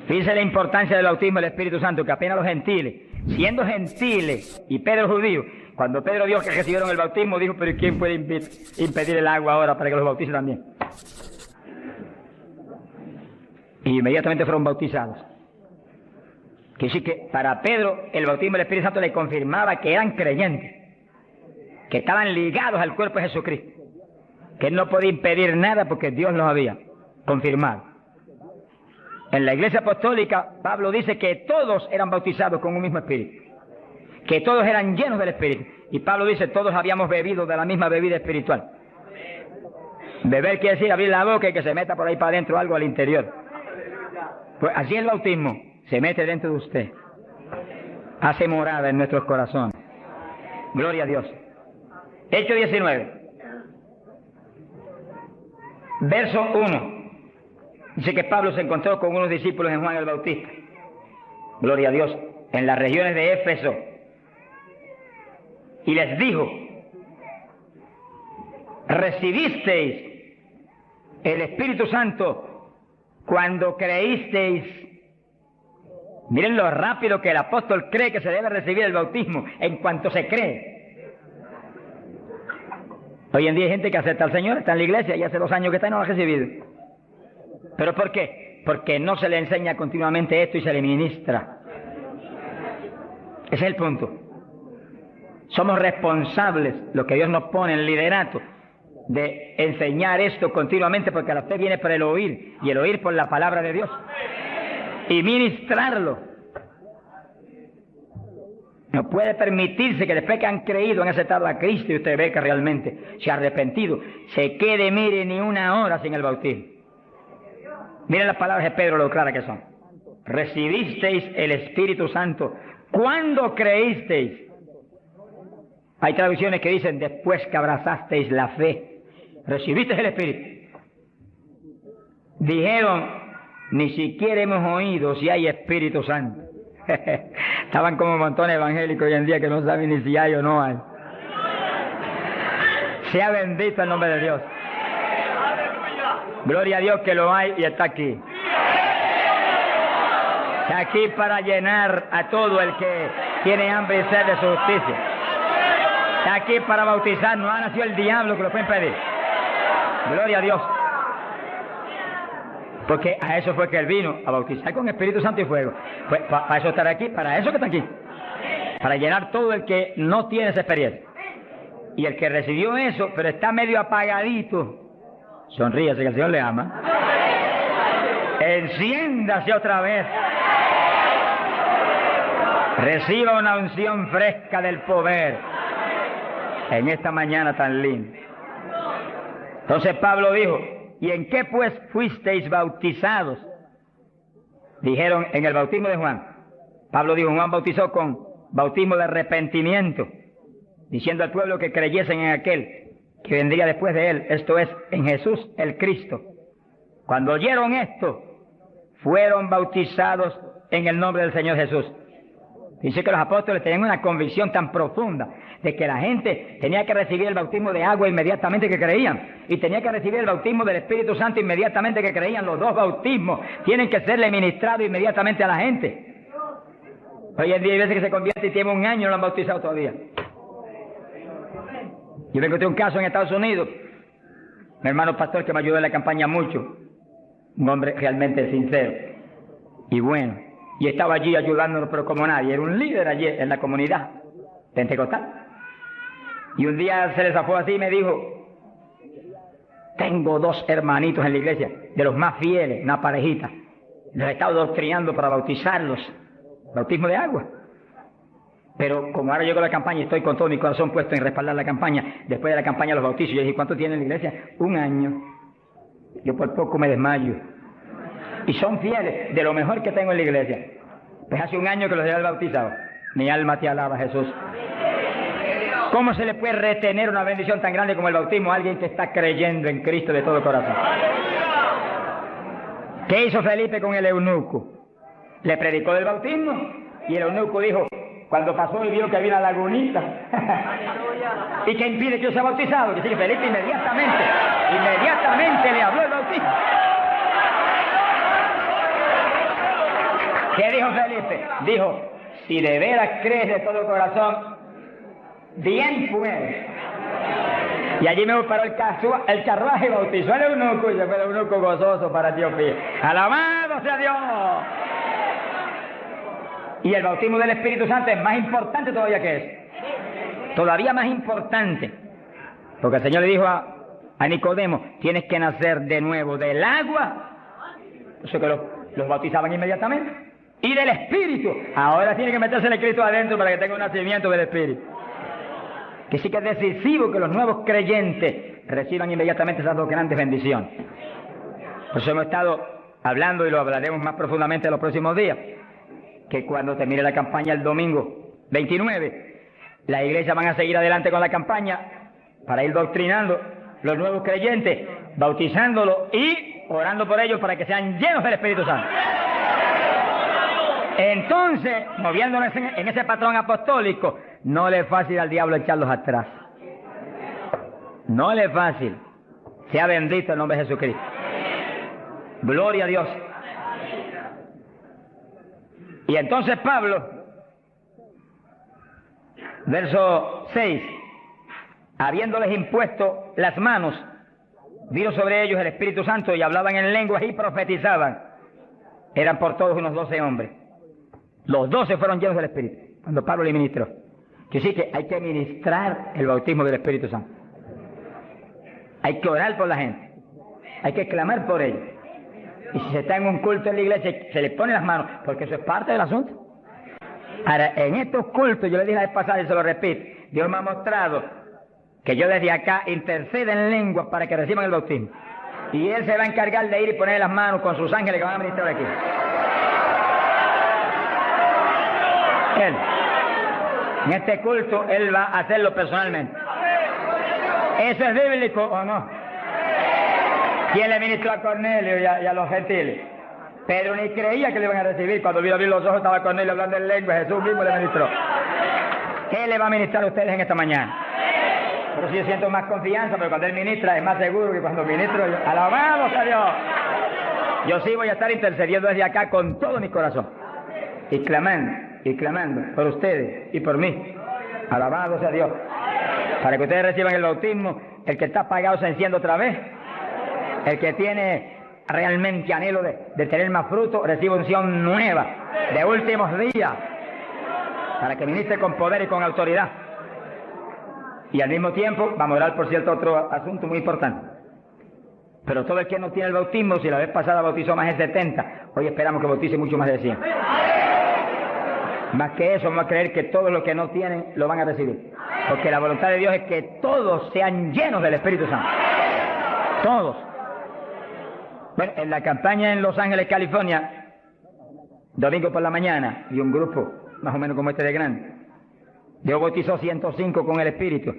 Fíjense la importancia del bautismo del Espíritu Santo, que apenas los gentiles, siendo gentiles y Pedro judío, cuando Pedro vio que recibieron el bautismo, dijo, pero ¿quién puede impedir el agua ahora para que los bautice también? Y inmediatamente fueron bautizados. Quiere decir que para Pedro el bautismo del Espíritu Santo le confirmaba que eran creyentes, que estaban ligados al cuerpo de Jesucristo, que él no podía impedir nada porque Dios los había confirmado. En la Iglesia Apostólica, Pablo dice que todos eran bautizados con un mismo espíritu, que todos eran llenos del Espíritu. Y Pablo dice, todos habíamos bebido de la misma bebida espiritual. Beber quiere decir abrir la boca y que se meta por ahí para adentro algo al interior. Pues así el bautismo se mete dentro de usted, hace morada en nuestros corazones. Gloria a Dios. Hechos 19, verso 1. Dice que Pablo se encontró con unos discípulos en Juan el Bautista. Gloria a Dios. En las regiones de Éfeso. Y les dijo, ¿recibisteis el Espíritu Santo cuando creísteis? Miren lo rápido que el apóstol cree que se debe recibir el bautismo en cuanto se cree. Hoy en día hay gente que acepta al Señor, está en la iglesia y hace 2 años que está y no lo ha recibido. ¿Pero por qué? Porque no se le enseña continuamente esto y se le ministra. Ese es el punto. Somos responsables, lo que Dios nos pone en el liderato, de enseñar esto continuamente, porque la fe viene por el oír, y el oír por la palabra de Dios. Y ministrarlo. No puede permitirse que después que han creído, han aceptado a Cristo, y usted ve que realmente se ha arrepentido, se quede, mire, ni una hora sin el bautismo. Miren las palabras de Pedro, lo claras que son. Recibisteis el Espíritu Santo. ¿Cuándo creísteis? Hay traducciones que dicen, después que abrazasteis la fe. Recibisteis el Espíritu. Dijeron, ni siquiera hemos oído si hay Espíritu Santo. Estaban como montones evangélicos hoy en día que no saben ni si hay o no hay. Sea bendito el nombre de Dios. Gloria a Dios que lo hay y está aquí. Está aquí para llenar a todo el que tiene hambre y sed de su justicia. Está aquí para bautizar. No ha nacido el diablo que lo puede impedir. Gloria a Dios. Porque a eso fue que él vino, a bautizar con Espíritu Santo y fuego. Pues para eso estar aquí, para eso que está aquí. Para llenar todo el que no tiene esa experiencia. Y el que recibió eso, pero está medio apagadito, sonríase que el Señor le ama. Enciéndase otra vez. Reciba una unción fresca del poder en esta mañana tan linda. Entonces Pablo dijo, ¿y en qué pues fuisteis bautizados? Dijeron, en el bautismo de Juan. Pablo dijo, Juan bautizó con bautismo de arrepentimiento, diciendo al pueblo que creyesen en aquel que vendría después de él, esto es, en Jesús el Cristo. Cuando oyeron esto, fueron bautizados en el nombre del Señor Jesús. Dice que los apóstoles tenían una convicción tan profunda de que la gente tenía que recibir el bautismo de agua inmediatamente que creían, y tenía que recibir el bautismo del Espíritu Santo inmediatamente que creían. Los dos bautismos tienen que serle ministrados inmediatamente a la gente. Hoy en día hay veces que se convierte y tiene 1 año y no lo han bautizado todavía. Yo me encontré un caso en Estados Unidos, mi hermano pastor que me ayudó en la campaña mucho, un hombre realmente sincero y bueno, y estaba allí ayudándonos, pero como nadie, era un líder allí en la comunidad pentecostal. Y un día se les zafó así y me dijo: tengo 2 hermanitos en la iglesia, de los más fieles, una parejita, los he estado doctrinando para bautizarlos, bautismo de agua. Pero como ahora llego a la campaña y estoy con todo mi corazón puesto en respaldar la campaña, después de la campaña los bautizo. Yo dije: ¿cuánto tienen en la iglesia? 1 año. Yo por poco me desmayo. Y son fieles, de lo mejor que tengo en la iglesia. Pues hace 1 año que los he bautizado. Mi alma te alaba, Jesús. ¿Cómo se le puede retener una bendición tan grande como el bautismo a alguien que está creyendo en Cristo de todo corazón? ¿Qué hizo Felipe con el eunuco? Le predicó del bautismo y el eunuco dijo, cuando pasó y vio que había una lagunita y que impide que yo sea bautizado, que sí, Felipe inmediatamente le habló el bautismo. ¿Qué dijo Felipe? Dijo: si de veras crees de todo corazón, bien puedes. Y allí me paró el carruaje y bautizó al eunuco, y se fue el eunuco gozoso para Etiopía. ¡Alabado sea Dios! Y el bautismo del Espíritu Santo es más importante todavía que eso. Todavía más importante. Porque el Señor le dijo a Nicodemo: tienes que nacer de nuevo del agua. Eso que los bautizaban inmediatamente. Y del Espíritu. Ahora tiene que meterse el Cristo adentro para que tenga un nacimiento del Espíritu. Que sí que es decisivo que los nuevos creyentes reciban inmediatamente esas 2 grandes bendiciones. Por eso hemos estado hablando, y lo hablaremos más profundamente en los próximos días, que cuando termine la campaña el domingo 29, la iglesia van a seguir adelante con la campaña para ir doctrinando los nuevos creyentes, bautizándolos y orando por ellos para que sean llenos del Espíritu Santo. Entonces, moviéndonos en ese patrón apostólico, no le es fácil al diablo echarlos atrás. No le es fácil. Sea bendito el nombre de Jesucristo. Gloria a Dios. Y entonces Pablo, verso 6, habiéndoles impuesto las manos, vino sobre ellos el Espíritu Santo y hablaban en lenguas y profetizaban. Eran por todos unos 12 hombres. Los 12 fueron llenos del Espíritu cuando Pablo le ministró. Que sí que hay que ministrar el bautismo del Espíritu Santo. Hay que orar por la gente. Hay que clamar por ellos. Y si se está en un culto en la iglesia, se le pone las manos, porque eso es parte del asunto. Ahora, en estos cultos, yo le dije la vez pasada y se lo repito, Dios me ha mostrado que yo desde acá intercedo en lengua para que reciban el bautismo. Y Él se va a encargar de ir y poner las manos con sus ángeles que van a ministrar aquí. Él. En este culto, Él va a hacerlo personalmente. ¿Eso es bíblico o no? ¿Quién le ministró a Cornelio y a los gentiles? Pedro ni creía que le iban a recibir. Cuando vio abrir los ojos, estaba Cornelio hablando en lengua. Jesús mismo le ministró. ¿Qué le va a ministrar a ustedes en esta mañana? Pero si yo siento más confianza, pero cuando Él ministra es más seguro que cuando ministro yo. ¡Alabado sea Dios! Yo sí voy a estar intercediendo desde acá con todo mi corazón. Y clamando por ustedes y por mí. Alabado sea Dios. Para que ustedes reciban el bautismo, el que está apagado se enciende otra vez. El que tiene realmente anhelo de tener más fruto, recibe unción nueva, de últimos días, para que ministre con poder y con autoridad. Y al mismo tiempo, vamos a orar por cierto otro asunto muy importante. Pero todo el que no tiene el bautismo, si la vez pasada bautizó más de 70, hoy esperamos que bautice mucho más de 100. Más que eso, vamos a creer que todos los que no tienen lo van a recibir. Porque la voluntad de Dios es que todos sean llenos del Espíritu Santo. Todos. Bueno, en la campaña en Los Ángeles, California, domingo por la mañana, y un grupo más o menos como este de grande, Dios bautizó 105 con el Espíritu.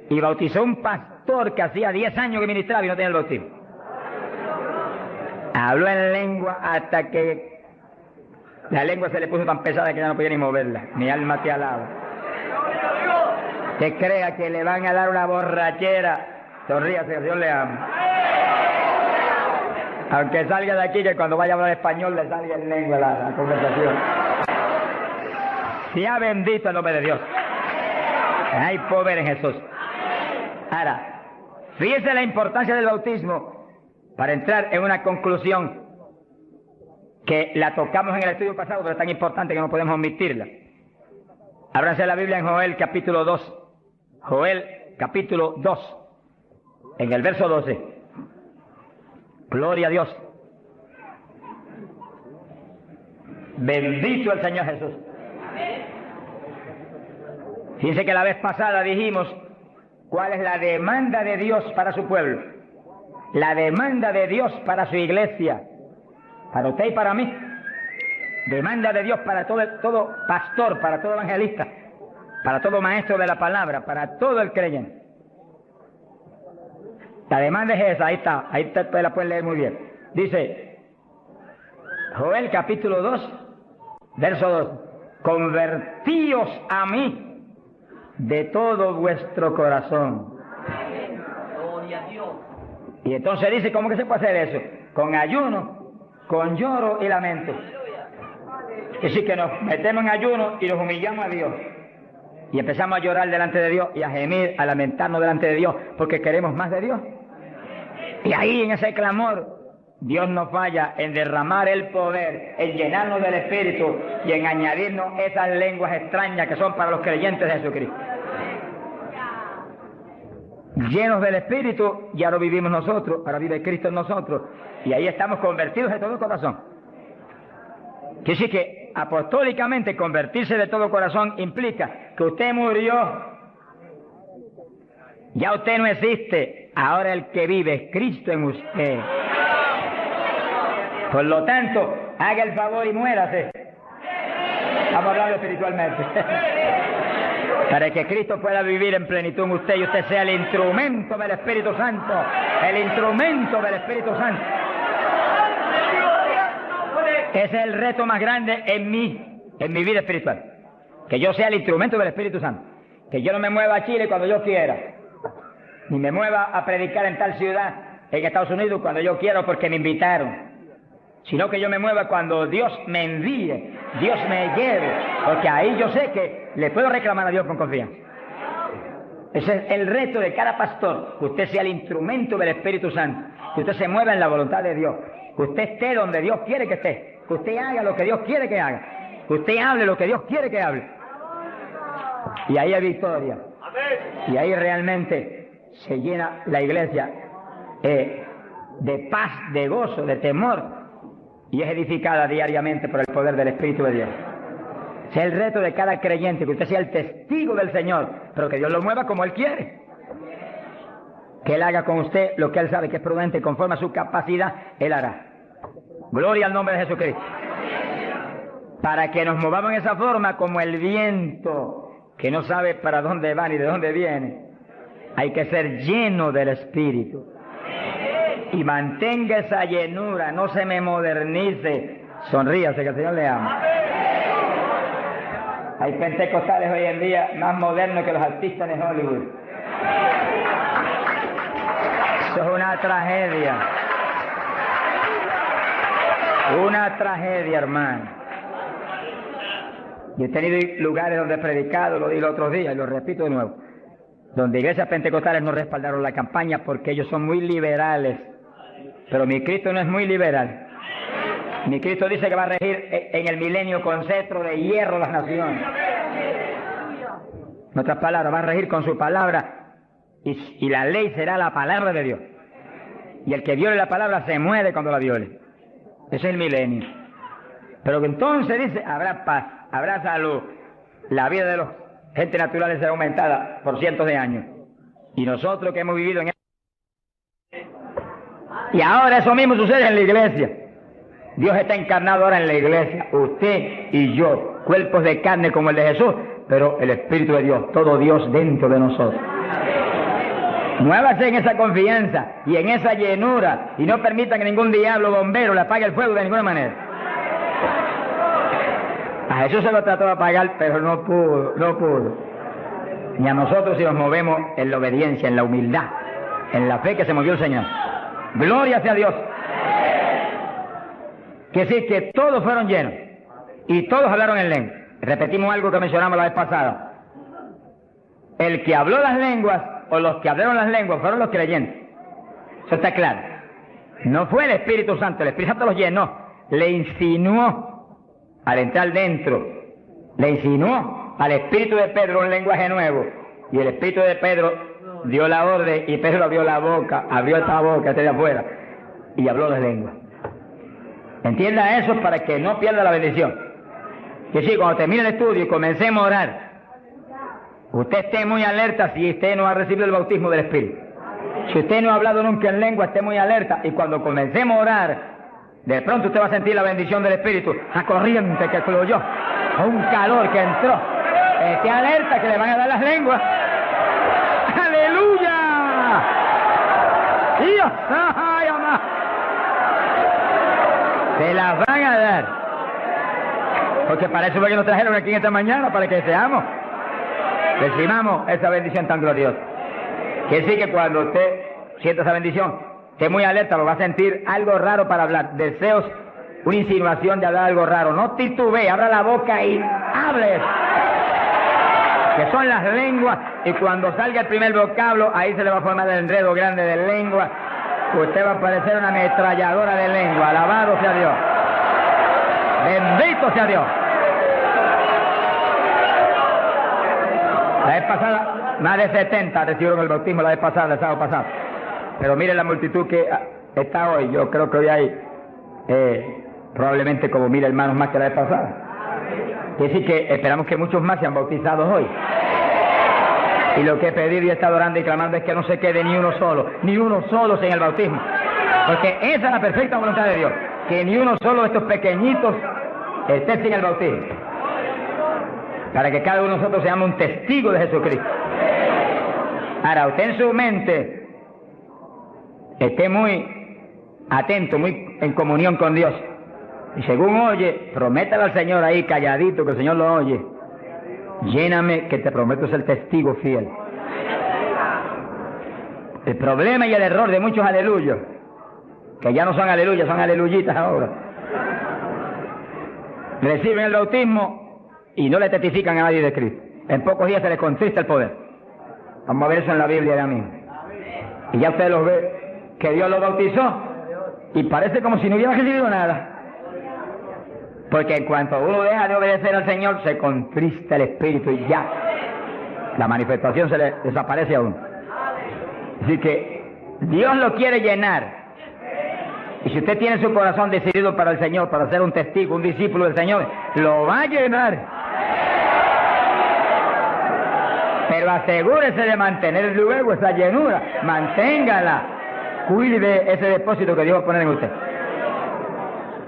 Y bautizó un pastor que hacía 10 años que ministraba y no tenía el bautismo. Habló en lengua hasta que la lengua se le puso tan pesada que ya no podía ni moverla. Mi alma te alaba. Que crea que le van a dar una borrachera. Sonríase, Dios le ama. Aunque salga de aquí, que cuando vaya a hablar español le salga en lengua la conversación. Sea bendito el nombre de Dios. Hay poder en Jesús. Ahora, fíjese la importancia del bautismo para entrar en una conclusión que la tocamos en el estudio pasado, pero es tan importante que no podemos omitirla. Ábranse la Biblia en Joel capítulo 2. Joel capítulo 2, en el verso 12. Gloria a Dios. Bendito el Señor Jesús. Fíjense que la vez pasada dijimos cuál es la demanda de Dios para su pueblo. La demanda de Dios para su iglesia. Para usted y para mí. Demanda de Dios para todo pastor, para todo evangelista, para todo maestro de la palabra, para todo el creyente. La demanda es esa, ahí usted la puede leer muy bien. Dice, Joel capítulo 2, verso 2, convertíos a mí de todo vuestro corazón. Y entonces dice, ¿cómo que se puede hacer eso? Con ayuno, con lloro y lamento. Es decir, que nos metemos en ayuno y nos humillamos a Dios. Y empezamos a llorar delante de Dios y a gemir, a lamentarnos delante de Dios, porque queremos más de Dios. Y ahí en ese clamor, Dios no falla en derramar el poder, en llenarnos del Espíritu y en añadirnos esas lenguas extrañas que son para los creyentes de Jesucristo. Llenos del Espíritu, ya lo vivimos nosotros, ahora vive Cristo en nosotros, y ahí estamos convertidos de todo corazón. Quiere decir que apostólicamente convertirse de todo corazón implica que usted murió, ya usted no existe, ahora el que vive es Cristo en usted. Por lo tanto, haga el favor y muérase. Vamos a hablarlo espiritualmente. Para que Cristo pueda vivir en plenitud en usted y usted sea el instrumento del Espíritu Santo. El instrumento del Espíritu Santo. Ese es el reto más grande en mi vida espiritual. Que yo sea el instrumento del Espíritu Santo. Que yo no me mueva a Chile cuando yo quiera. Ni me mueva a predicar en tal ciudad, en Estados Unidos, cuando yo quiero porque me invitaron. Sino que yo me mueva cuando Dios me envíe, Dios me lleve. Porque ahí yo sé que le puedo reclamar a Dios con confianza. Ese es el reto de cada pastor. Que usted sea el instrumento del Espíritu Santo. Que usted se mueva en la voluntad de Dios. Que usted esté donde Dios quiere que esté. Que usted haga lo que Dios quiere que haga. Que usted hable lo que Dios quiere que hable. Y ahí hay victoria. Y ahí realmente se llena la iglesia de paz, de gozo, de temor. Y es edificada diariamente por el poder del Espíritu de Dios. Ese es el reto de cada creyente, que usted sea el testigo del Señor, pero que Dios lo mueva como Él quiere. Que Él haga con usted lo que Él sabe que es prudente, conforme a su capacidad, Él hará. Gloria al nombre de Jesucristo. Para que nos movamos en esa forma como el viento, que no sabe para dónde va ni de dónde viene. Hay que ser lleno del Espíritu. Y mantenga esa llenura, no se me modernice. Sonríase, que el Señor le ama. Hay pentecostales hoy en día más modernos que los artistas de Hollywood. Eso es una tragedia. Una tragedia, hermano. Yo he tenido lugares donde he predicado, lo dije los otros días y lo repito de nuevo, donde iglesias pentecostales no respaldaron la campaña porque ellos son muy liberales. Pero mi Cristo no es muy liberal. Mi Cristo dice que va a regir en el milenio con cetro de hierro las naciones. En otras palabras, va a regir con su palabra y la ley será la palabra de Dios. Y el que viole la palabra se muere cuando la viole. Ese es el milenio. Pero entonces dice, habrá paz, habrá salud. La vida de los gente naturales será aumentada por cientos de años. Y nosotros que hemos vivido en y ahora eso mismo sucede en la iglesia. Dios está encarnado ahora en la iglesia, usted y yo, cuerpos de carne como el de Jesús, pero el Espíritu de Dios, todo Dios dentro de nosotros. Muévase en esa confianza y en esa llenura y no permita que ningún diablo bombero le apague el fuego de ninguna manera. A Jesús se lo trató de apagar, pero no pudo. Ni a nosotros si nos movemos en la obediencia, en la humildad, en la fe que se movió el Señor. Gloria sea a Dios. Que sí, que todos fueron llenos y todos hablaron en lengua. Repetimos algo que mencionamos la vez pasada. El que habló las lenguas o los que hablaron las lenguas fueron los creyentes. Eso está claro. No fue el Espíritu Santo, el Espíritu Santo los llenó, le insinuó, al entrar dentro, le insinuó al espíritu de Pedro un lenguaje nuevo, y el espíritu de Pedro dio la orden, y Pedro abrió la boca, abrió esta boca desde afuera, y habló las lenguas. Entienda eso para que no pierda la bendición. Que sí, cuando termine el estudio y comencemos a orar, usted esté muy alerta si usted no ha recibido el bautismo del Espíritu. Si usted no ha hablado nunca en lengua, esté muy alerta, y cuando comencemos a orar, de pronto usted va a sentir la bendición del Espíritu, la corriente que fluyó, un calor que entró. Esté alerta que le van a dar las lenguas. ¡Aleluya! ¡Dios! ¡Ay, amá! Se las van a dar. Porque para eso fue que nos trajeron aquí en esta mañana, para que seamos, recibamos esa bendición tan gloriosa. Que sí, que cuando usted sienta esa bendición, esté muy alerta, lo va a sentir algo raro para hablar, deseos, una insinuación de hablar algo raro. No titubee, abra la boca y hable, que son las lenguas, y cuando salga el primer vocablo, ahí se le va a formar el enredo grande de lengua. Usted va a parecer una ametralladora de lengua. Alabado sea Dios. Bendito sea Dios. La vez pasada, más de 70 recibieron el bautismo la vez pasada, el sábado pasado. Pero miren la multitud que está hoy. Yo creo que hoy hay probablemente como 1000 hermanos más que la vez pasada. Quiere decir que esperamos que muchos más sean bautizados hoy. Y lo que he pedido y he estado orando y clamando es que no se quede ni uno solo sin el bautismo. Porque esa es la perfecta voluntad de Dios. Que ni uno solo de estos pequeñitos esté sin el bautismo. Para que cada uno de nosotros seamos un testigo de Jesucristo. Ahora, usted en su mente esté muy atento, muy en comunión con Dios. Y según oye, prométale al Señor ahí calladito, que el Señor lo oye. Lléname, que te prometo ser testigo fiel. El problema y el error de muchos aleluyos, que ya no son aleluyas, son aleluyitas ahora, reciben el bautismo y no le testifican a nadie de Cristo. En pocos días se les contrista el poder. Vamos a ver eso en la Biblia ya mismo. Y ya usted los ve, que Dios los bautizó, y parece como si no hubiera recibido nada. Porque en cuanto uno deja de obedecer al Señor, se contrista el Espíritu y ya la manifestación se le desaparece a uno. Así que Dios lo quiere llenar. Y si usted tiene su corazón decidido para el Señor, para ser un testigo, un discípulo del Señor, lo va a llenar. Pero asegúrese de mantener luego esa llenura. Manténgala. Cuide de ese depósito que Dios va a poner en usted.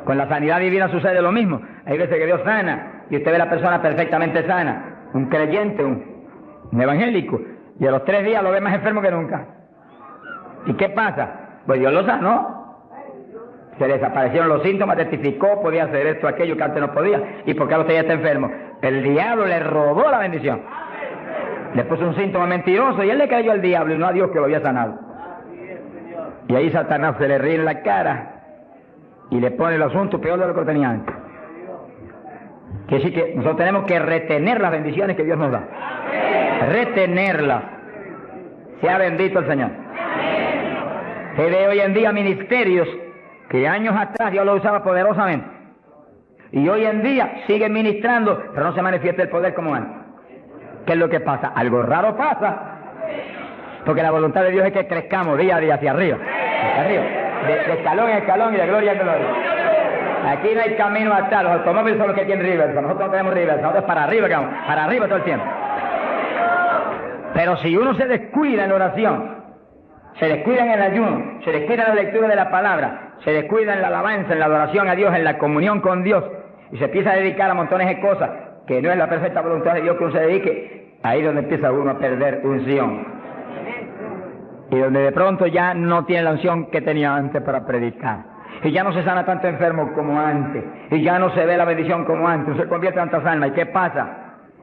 Con la sanidad divina sucede lo mismo. Hay veces que Dios sana y usted ve a la persona perfectamente sana, un creyente, un evangélico, y a los 3 días lo ve más enfermo que nunca. ¿Y qué pasa? Pues Dios lo sanó. Se desaparecieron los síntomas, testificó, podía hacer esto, aquello que antes no podía. ¿Y por qué ahora usted ya está enfermo? El diablo le robó la bendición. Le puso un síntoma mentiroso y él le creyó al diablo y no a Dios que lo había sanado. Y ahí Satanás se le ríe en la cara y le pone el asunto peor de lo que tenía antes. Quiere decir que nosotros tenemos que retener las bendiciones que Dios nos da. Retenerlas. Sea bendito el Señor. Se ve hoy en día ministerios que años atrás Dios los usaba poderosamente. Y hoy en día siguen ministrando, pero no se manifiesta el poder como antes. ¿Qué es lo que pasa? Algo raro pasa. Porque la voluntad de Dios es que crezcamos día a día hacia arriba. Hacia arriba. De escalón en escalón y de gloria en gloria. Aquí no hay camino atrás, los automóviles son los que tienen reversa, nosotros no tenemos reversa, nosotros para arriba, para arriba todo el tiempo. Pero si uno se descuida en la oración, se descuida en el ayuno, se descuida en la lectura de la palabra, se descuida en la alabanza, en la adoración a Dios, en la comunión con Dios, y se empieza a dedicar a montones de cosas que no es la perfecta voluntad de Dios que uno se dedique, ahí es donde empieza uno a perder unción. Y donde de pronto ya no tiene la unción que tenía antes para predicar. Y ya no se sana tanto enfermo como antes. Y ya no se ve la bendición como antes. No se convierte en tantas almas. ¿Y qué pasa?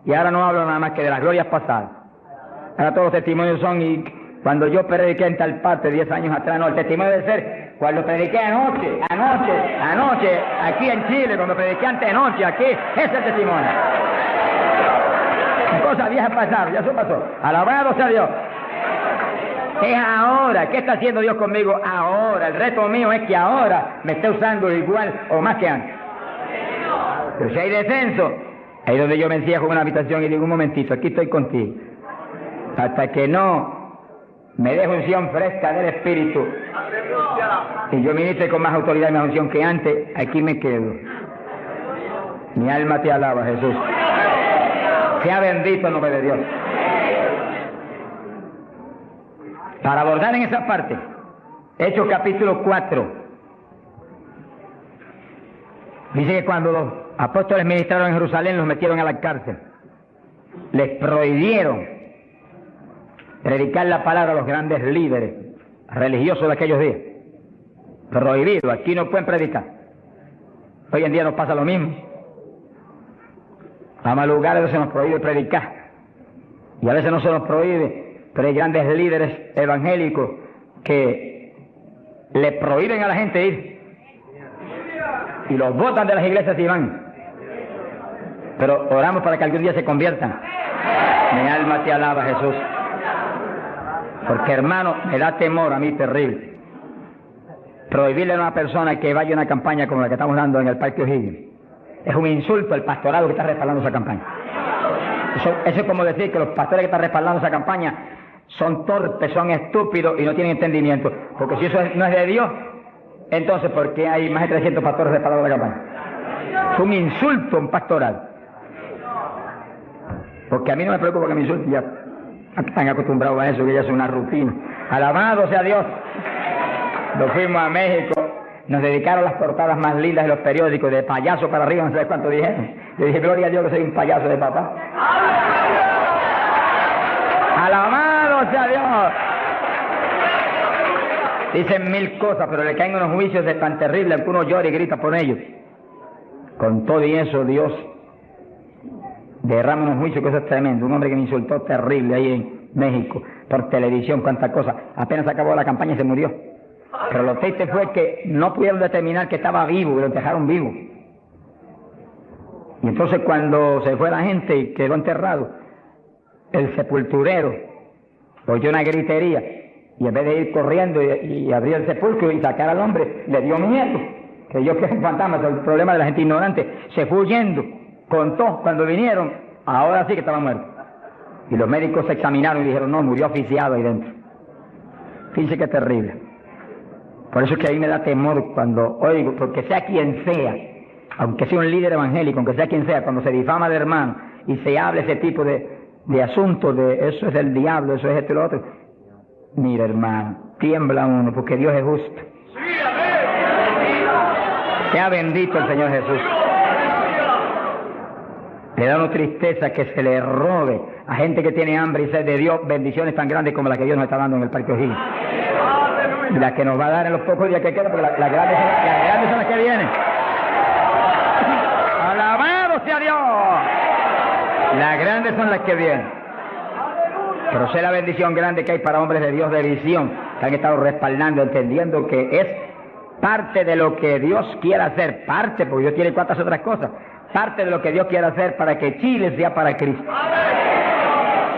Y ahora no hablo nada más que de las glorias pasadas. Ahora todos los testimonios son, y cuando yo prediqué en tal parte 10 años atrás, no, el testimonio debe ser cuando prediqué anoche, aquí en Chile, cuando prediqué anoche, aquí, ese es el testimonio. Cosas viejas pasaron, ya eso pasó. Alabado sea Dios. Es ahora. ¿Qué está haciendo Dios conmigo ahora? El reto mío es que ahora me esté usando igual o más que antes. Pero si hay descenso, ahí es donde yo me encierro en una habitación y digo, un momentito, aquí estoy contigo. Hasta que no me dé unción fresca del Espíritu y yo ministre con más autoridad y más unción que antes, aquí me quedo. Mi alma te alaba, Jesús. Sea bendito el nombre de Dios. Para abordar en esa parte, Hechos capítulo 4, dice que cuando los apóstoles ministraron en Jerusalén, los metieron a la cárcel. Les prohibieron predicar la palabra a los grandes líderes religiosos de aquellos días. Prohibido, aquí no pueden predicar. Hoy en día nos pasa lo mismo. A más lugares se nos prohíbe predicar. Y a veces no se nos prohíbe, pero hay grandes líderes evangélicos que le prohíben a la gente ir. Y los botan de las iglesias y van. Pero oramos para que algún día se conviertan. Mi alma te alaba, Jesús. Porque, hermano, me da temor a mí terrible prohibirle a una persona que vaya a una campaña como la que estamos dando en el Parque O'Higgins. Es un insulto al pastorado que está respaldando esa campaña. Eso es como decir que los pastores que están respaldando esa campaña son torpes, son estúpidos y no tienen entendimiento. Porque si eso no es de Dios, entonces ¿por qué hay más de 300 pastores respaldando la campaña? Es un insulto a un pastorado. Porque a mí no me preocupa que me insulten, ya están acostumbrados a eso, que ya es una rutina. Alabado sea Dios. Nos fuimos a México, nos dedicaron las portadas más lindas de los periódicos, de payaso para arriba, no sé cuánto dijeron. Yo dije, gloria a Dios que soy un payaso de papá. Alabado sea Dios. Dicen mil cosas, pero le caen unos juicios de tan terribles que uno llora y grita por ellos. Con todo y eso, Dios derrama unos juicios que eso es tremendo. Un hombre que me insultó terrible ahí en México, por televisión, cuántas cosas. Apenas acabó la campaña y se murió. Pero lo triste fue que no pudieron determinar que estaba vivo y lo dejaron vivo. Y entonces cuando se fue la gente y quedó enterrado, el sepulturero oyó una gritería y en vez de ir corriendo y abrir el sepulcro y sacar al hombre, le dio miedo. Creyó que era un fantasma, el problema de la gente ignorante. Se fue huyendo, contó cuando vinieron, ahora sí que estaba muerto. Y los médicos se examinaron y dijeron, no, murió asfixiado ahí dentro. Fíjense qué terrible. Por eso es que a mí me da temor cuando oigo, porque sea quien sea, aunque sea un líder evangélico, aunque sea quien sea, cuando se difama de hermano y se habla ese tipo de asuntos, de eso es del diablo, eso es esto y lo otro. Mira, hermano, tiembla uno, porque Dios es justo. Sea bendito el Señor Jesús. Le da una tristeza que se le robe a gente que tiene hambre y sed de Dios bendiciones tan grandes como las que Dios nos está dando en el Parque O'Higgins. Y las que nos va a dar en los pocos días que quedan, porque las grandes son las que vienen. ¡Alabado sea Dios! Las grandes son las que vienen. Pero sé la bendición grande que hay para hombres de Dios de visión, que han estado respaldando, entendiendo que es parte de lo que Dios quiere hacer, parte, porque Dios tiene cuantas otras cosas, parte de lo que Dios quiere hacer para que Chile sea para Cristo.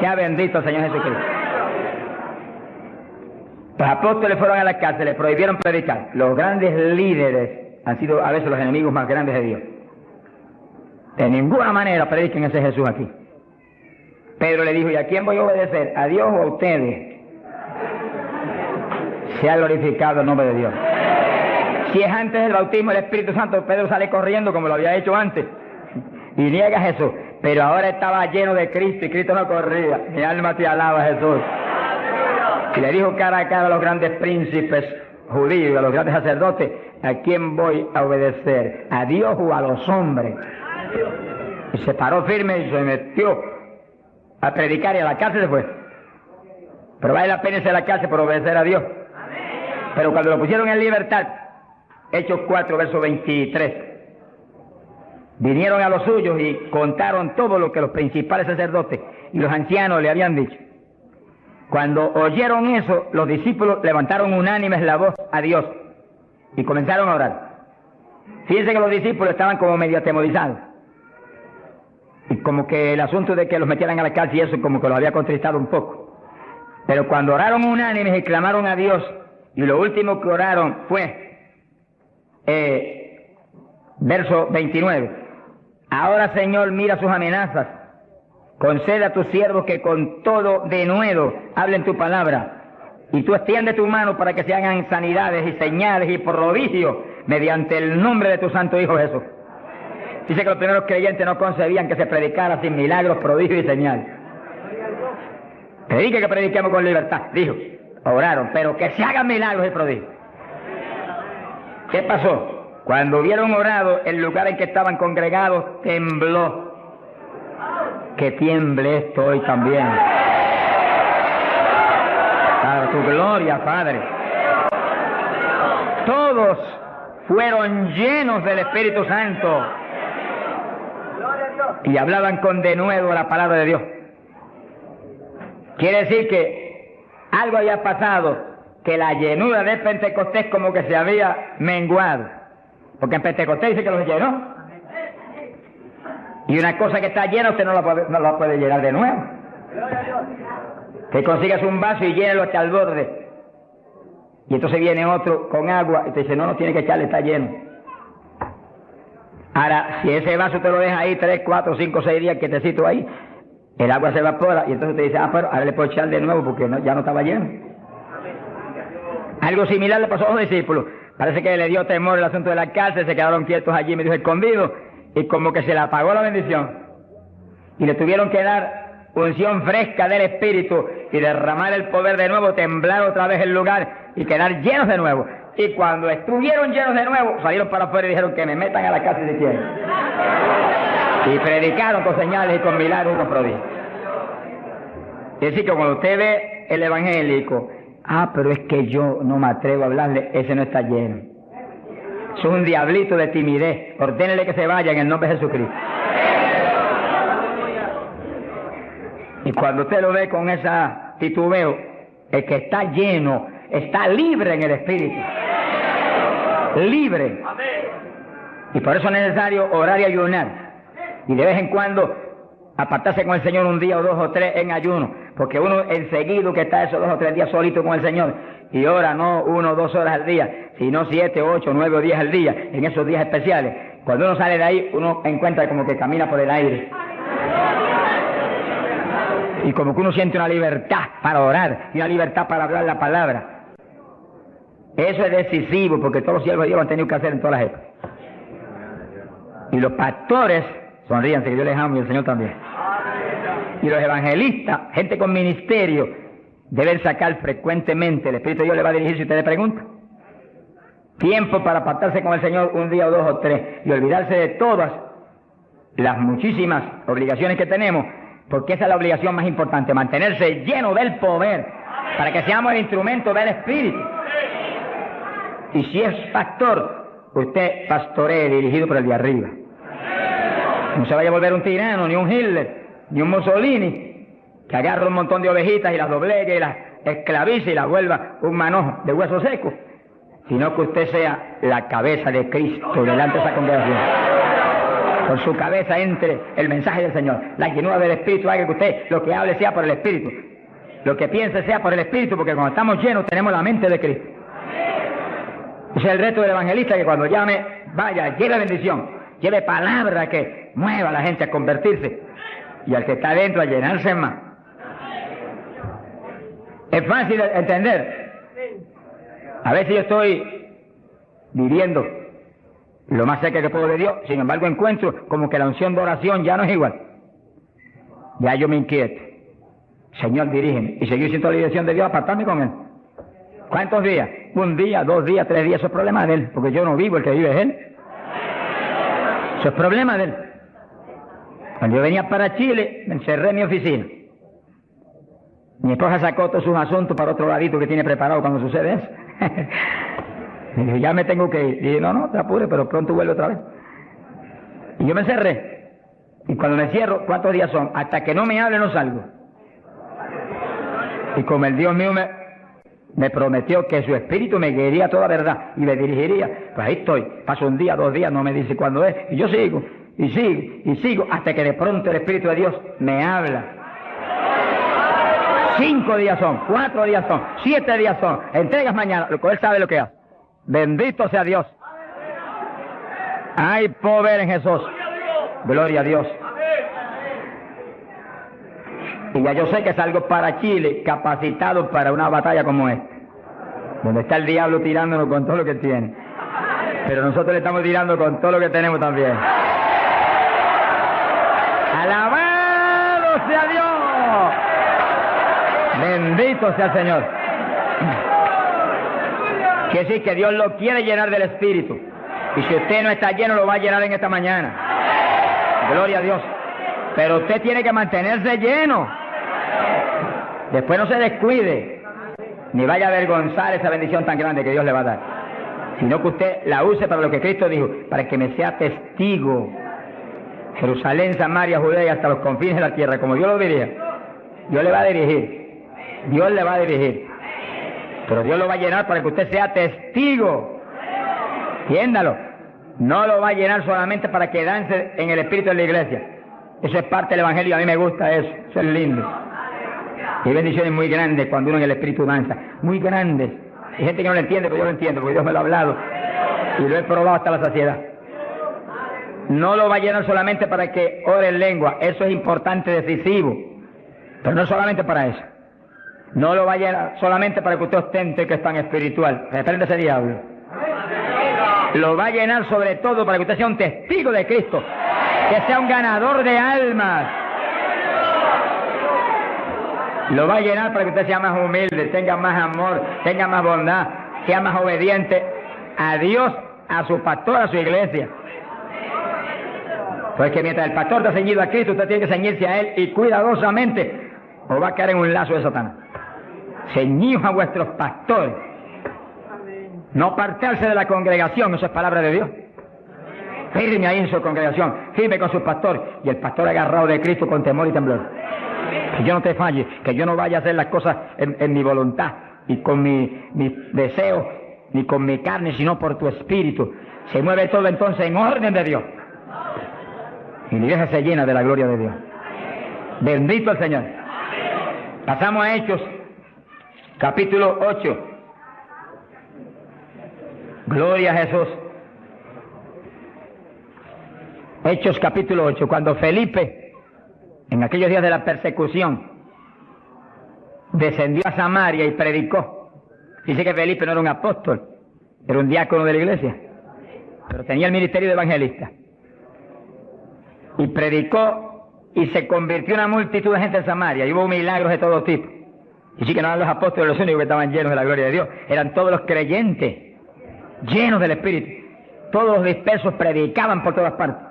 Sea bendito el Señor Jesucristo. Los apóstoles fueron a la cárcel, les prohibieron predicar. Los grandes líderes han sido a veces los enemigos más grandes de Dios. De ninguna manera prediquen ese Jesús aquí. Pedro le dijo, ¿y a quién voy a obedecer? ¿A Dios o a ustedes? Sea glorificado el nombre de Dios. Si es antes del bautismo del Espíritu Santo, Pedro sale corriendo como lo había hecho antes y niega a Jesús. Pero ahora estaba lleno de Cristo y Cristo no corría. Mi alma te alaba, Jesús. Y le dijo cara a cara a los grandes príncipes judíos, a los grandes sacerdotes, ¿a quién voy a obedecer? ¿A Dios o a los hombres? Y se paró firme y se metió a predicar y a la cárcel se fue. Pero vale la pena irse a la cárcel por obedecer a Dios. Pero cuando lo pusieron en libertad, Hechos 4, verso 23, vinieron a los suyos y contaron todo lo que los principales sacerdotes y los ancianos le habían dicho. Cuando oyeron eso, los discípulos levantaron unánimes la voz a Dios y comenzaron a orar. Fíjense que los discípulos estaban como medio atemorizados. Y como que el asunto de que los metieran a la cárcel y eso como que los había contristado un poco. Pero cuando oraron unánimes y clamaron a Dios, y lo último que oraron fue, verso 29, ahora Señor mira sus amenazas, concede a tus siervos que con todo denuedo hablen tu palabra, y tú extiende tu mano para que se hagan sanidades y señales y prodigios mediante el nombre de tu santo Hijo Jesús. Dice que los primeros creyentes no concebían que se predicara sin milagros, prodigios y señales. Predique que prediquemos con libertad, dijo. Oraron, pero que se hagan milagros y prodigios. ¿Qué pasó? Cuando hubieron orado, el lugar en que estaban congregados tembló. Que tiemble esto hoy también. Para tu gloria, Padre. Todos fueron llenos del Espíritu Santo y hablaban con denuedo la palabra de Dios. Quiere decir que algo había pasado, que la llenura de Pentecostés como que se había menguado. Porque en Pentecostés dice que los llenó. Y una cosa que está llena usted no la puede llenar de nuevo. Que consigas un vaso y llénelo hasta el borde. Y entonces viene otro con agua y te dice, no tiene que echarle, está lleno. Ahora, si ese vaso te lo deja ahí 3, 4, 5, 6 días quietecito ahí, el agua se evapora y entonces te dice, pero ahora le puedo echar de nuevo porque ya no estaba lleno. Algo similar le pasó a los discípulos. Parece que le dio temor el asunto de la cárcel, se quedaron quietos allí, medio escondidos, y como que se le apagó la bendición. Y le tuvieron que dar unción fresca del Espíritu y derramar el poder de nuevo, temblar otra vez el lugar y quedar llenos de nuevo. Y cuando estuvieron llenos de nuevo, salieron para afuera y dijeron que me metan a la cárcel si quieren. Y predicaron con señales y con milagros y con prodigios. Es decir, que cuando usted ve el evangélico, pero es que yo no me atrevo a hablarle, ese no está lleno. Es un diablito de timidez. Ordénele que se vaya en el nombre de Jesucristo. Y cuando usted lo ve con esa titubeo, el que está lleno, está libre en el Espíritu. Libre. Y por eso es necesario orar y ayunar. Y de vez en cuando apartarse con el Señor un día o 2 o 3 en ayuno. Porque uno enseguida que está esos 2 o 3 días solito con el Señor y ora no 1 o 2 horas al día, sino 7, 8, 9 o 10 al día, en esos días especiales. Cuando uno sale de ahí, uno encuentra como que camina por el aire. Y como que uno siente una libertad para orar y una libertad para hablar la palabra. Eso es decisivo porque todos los siervos de Dios lo han tenido que hacer en todas las épocas. Y los pastores, sonríanse que yo les amo y el Señor también. Y los evangelistas, gente con ministerio, deben sacar frecuentemente, el Espíritu de Dios le va a dirigir si usted le pregunta, tiempo para apartarse con el Señor un día o 2 o 3 y olvidarse de todas las muchísimas obligaciones que tenemos, porque esa es la obligación más importante, mantenerse lleno del poder para que seamos el instrumento del Espíritu. Y si es pastor, usted pastoree dirigido por el de arriba. No se vaya a volver un tirano, ni un Hitler, ni un Mussolini, que agarra un montón de ovejitas y las doblegue y las esclavice y las vuelva un manojo de hueso seco, sino que usted sea la cabeza de Cristo delante de esa congregación. Con su cabeza entre el mensaje del Señor. La llenura del Espíritu haga que usted lo que hable sea por el Espíritu. Lo que piense sea por el Espíritu, porque cuando estamos llenos tenemos la mente de Cristo. Ese es el reto del evangelista, que cuando llame, vaya, lleve bendición, lleve palabra que mueva a la gente a convertirse y al que está adentro a llenarse más. Es fácil de entender. A veces yo estoy viviendo lo más cerca que puedo de Dios, sin embargo encuentro como que la unción de oración ya no es igual. Ya yo me inquieto. Señor, dirígeme. Y seguir siendo la dirección de Dios, apartarme con Él. ¿Cuántos días? 1 día, 2 días, 3 días, eso es problema de Él, porque yo no vivo, el que vive es Él. Eso es problema de Él. Cuando yo venía para Chile, me encerré en mi oficina. Mi esposa sacó todos sus asuntos para otro ladito que tiene preparado cuando sucede eso. Me dijo, ya me tengo que ir. Y dije, no, te apures, pero pronto vuelve otra vez. Y yo me encerré. Y cuando me cierro, ¿cuántos días son? Hasta que no me hable, no salgo. Y como el Dios mío me prometió que su Espíritu me guiaría toda verdad y me dirigiría, pues ahí estoy. Paso 1 día, 2 días, no me dice cuándo es. Y yo sigo, y sigo, y sigo, hasta que de pronto el Espíritu de Dios me habla. 5 días son, 4 días son, 7 días son, entregas mañana, él sabe lo que hace. Bendito sea Dios. Hay poder en Jesús. Gloria a Dios. Y ya yo sé que salgo para Chile capacitado para una batalla como esta, donde está el diablo tirándonos con todo lo que tiene. Pero nosotros le estamos tirando con todo lo que tenemos también. ¡Alabado sea Dios! Bendito sea el Señor. Quiere decir que Dios lo quiere llenar del Espíritu. Y si usted no está lleno, lo va a llenar en esta mañana. Gloria a Dios. Pero usted tiene que mantenerse lleno. Después no se descuide, ni vaya a avergonzar esa bendición tan grande que Dios le va a dar, sino que usted la use para lo que Cristo dijo, para que me sea testigo. Jerusalén, Samaria, Judea y hasta los confines de la tierra, como Dios lo dirija. Dios le va a dirigir. Dios le va a dirigir. Pero Dios lo va a llenar para que usted sea testigo. Entiéndalo. No lo va a llenar solamente para que dance en el espíritu de la iglesia. Eso es parte del evangelio, a mí me gusta eso. Eso es lindo. Hay bendiciones muy grandes cuando uno en el espíritu danza. Muy grandes. Hay gente que no lo entiende, pero yo lo entiendo, porque Dios me lo ha hablado. Y lo he probado hasta la saciedad. No lo va a llenar solamente para que ore en lengua. Eso es importante, decisivo. Pero no solamente para eso. No lo va a llenar solamente para que usted ostente que es tan espiritual. Reprende ese diablo. Lo va a llenar sobre todo para que usted sea un testigo de Cristo. Que sea un ganador de almas. Lo va a llenar para que usted sea más humilde, tenga más amor, tenga más bondad, sea más obediente a Dios, a su pastor, a su iglesia. Porque mientras el pastor está ceñido a Cristo, usted tiene que ceñirse a Él y cuidadosamente, o va a caer en un lazo de Satanás. Ceñidos a vuestros pastores. No apartarse de la congregación, eso es palabra de Dios. Firme ahí en su congregación, firme con sus pastores, y el pastor agarrado de Cristo con temor y temblor. Que yo no te falle, que yo no vaya a hacer las cosas en mi voluntad y con mi deseo, ni con mi carne, sino por tu espíritu. Se mueve todo entonces en orden de Dios. Y la iglesia se llena de la gloria de Dios. Bendito el Señor. Pasamos a Hechos, capítulo 8. Gloria a Jesús. Hechos, capítulo 8. Cuando Felipe, en aquellos días de la persecución, descendió a Samaria y predicó. Dice que Felipe no era un apóstol, era un diácono de la iglesia, pero tenía el ministerio de evangelista. Y predicó y se convirtió una multitud de gente en Samaria, y hubo milagros de todo tipo. Y sí que no eran los apóstoles los únicos que estaban llenos de la gloria de Dios, eran todos los creyentes, llenos del Espíritu. Todos los dispersos predicaban por todas partes.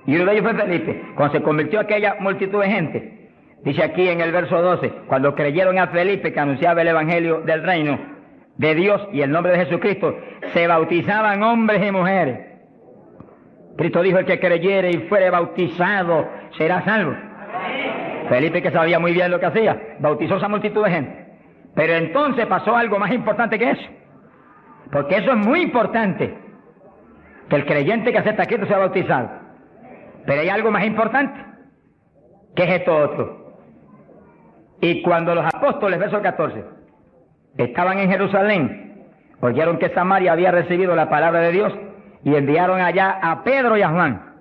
Y uno de ellos fue Felipe. Cuando se convirtió aquella multitud de gente, dice aquí en el verso 12, cuando creyeron a Felipe que anunciaba el evangelio del reino de Dios y el nombre de Jesucristo, se bautizaban hombres y mujeres. Cristo dijo: el que creyere y fuere bautizado será salvo. Felipe, que sabía muy bien lo que hacía, bautizó a esa multitud de gente. Pero entonces pasó algo más importante que eso, porque eso es muy importante, que el creyente que acepta a Cristo sea bautizado. Pero hay algo más importante, que es esto otro. Y cuando los apóstoles, verso 14, estaban en Jerusalén, oyeron que Samaria había recibido la palabra de Dios, y enviaron allá a Pedro y a Juan,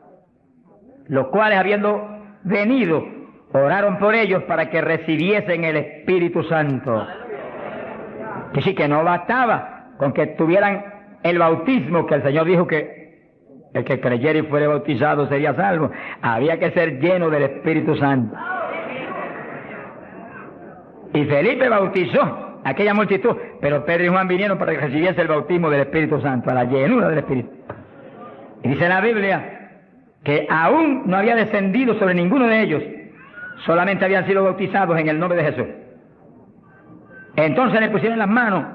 los cuales, habiendo venido, oraron por ellos para que recibiesen el Espíritu Santo. Que sí, que no bastaba con que tuvieran el bautismo, que el Señor dijo que el que creyera y fuere bautizado sería salvo. Había que ser lleno del Espíritu Santo. Y Felipe bautizó a aquella multitud, pero Pedro y Juan vinieron para que recibiese el bautismo del Espíritu Santo, a la llenura del Espíritu. Y dice la Biblia que aún no había descendido sobre ninguno de ellos, solamente habían sido bautizados en el nombre de Jesús. Entonces le pusieron las manos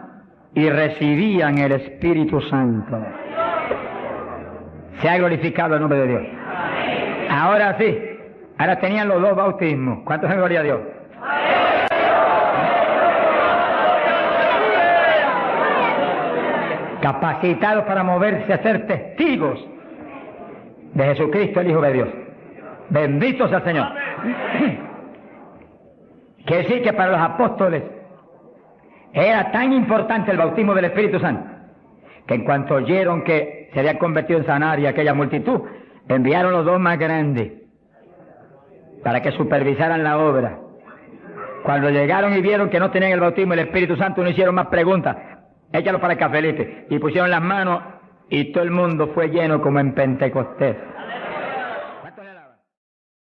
y recibían el Espíritu Santo. Se ha glorificado el nombre de Dios. Ahora sí, ahora tenían los dos bautismos. ¿Cuántos en gloria a Dios? Capacitados para moverse a ser testigos de Jesucristo, el Hijo de Dios. Bendito sea el Señor. Que sí, que para los apóstoles era tan importante el bautismo del Espíritu Santo, que en cuanto oyeron que se había convertido en Samaria aquella multitud, enviaron los dos más grandes para que supervisaran la obra. Cuando llegaron y vieron que no tenían el bautismo del Espíritu Santo, no hicieron más preguntas. Échalo para el cafelito. Y pusieron las manos y todo el mundo fue lleno como en Pentecostés.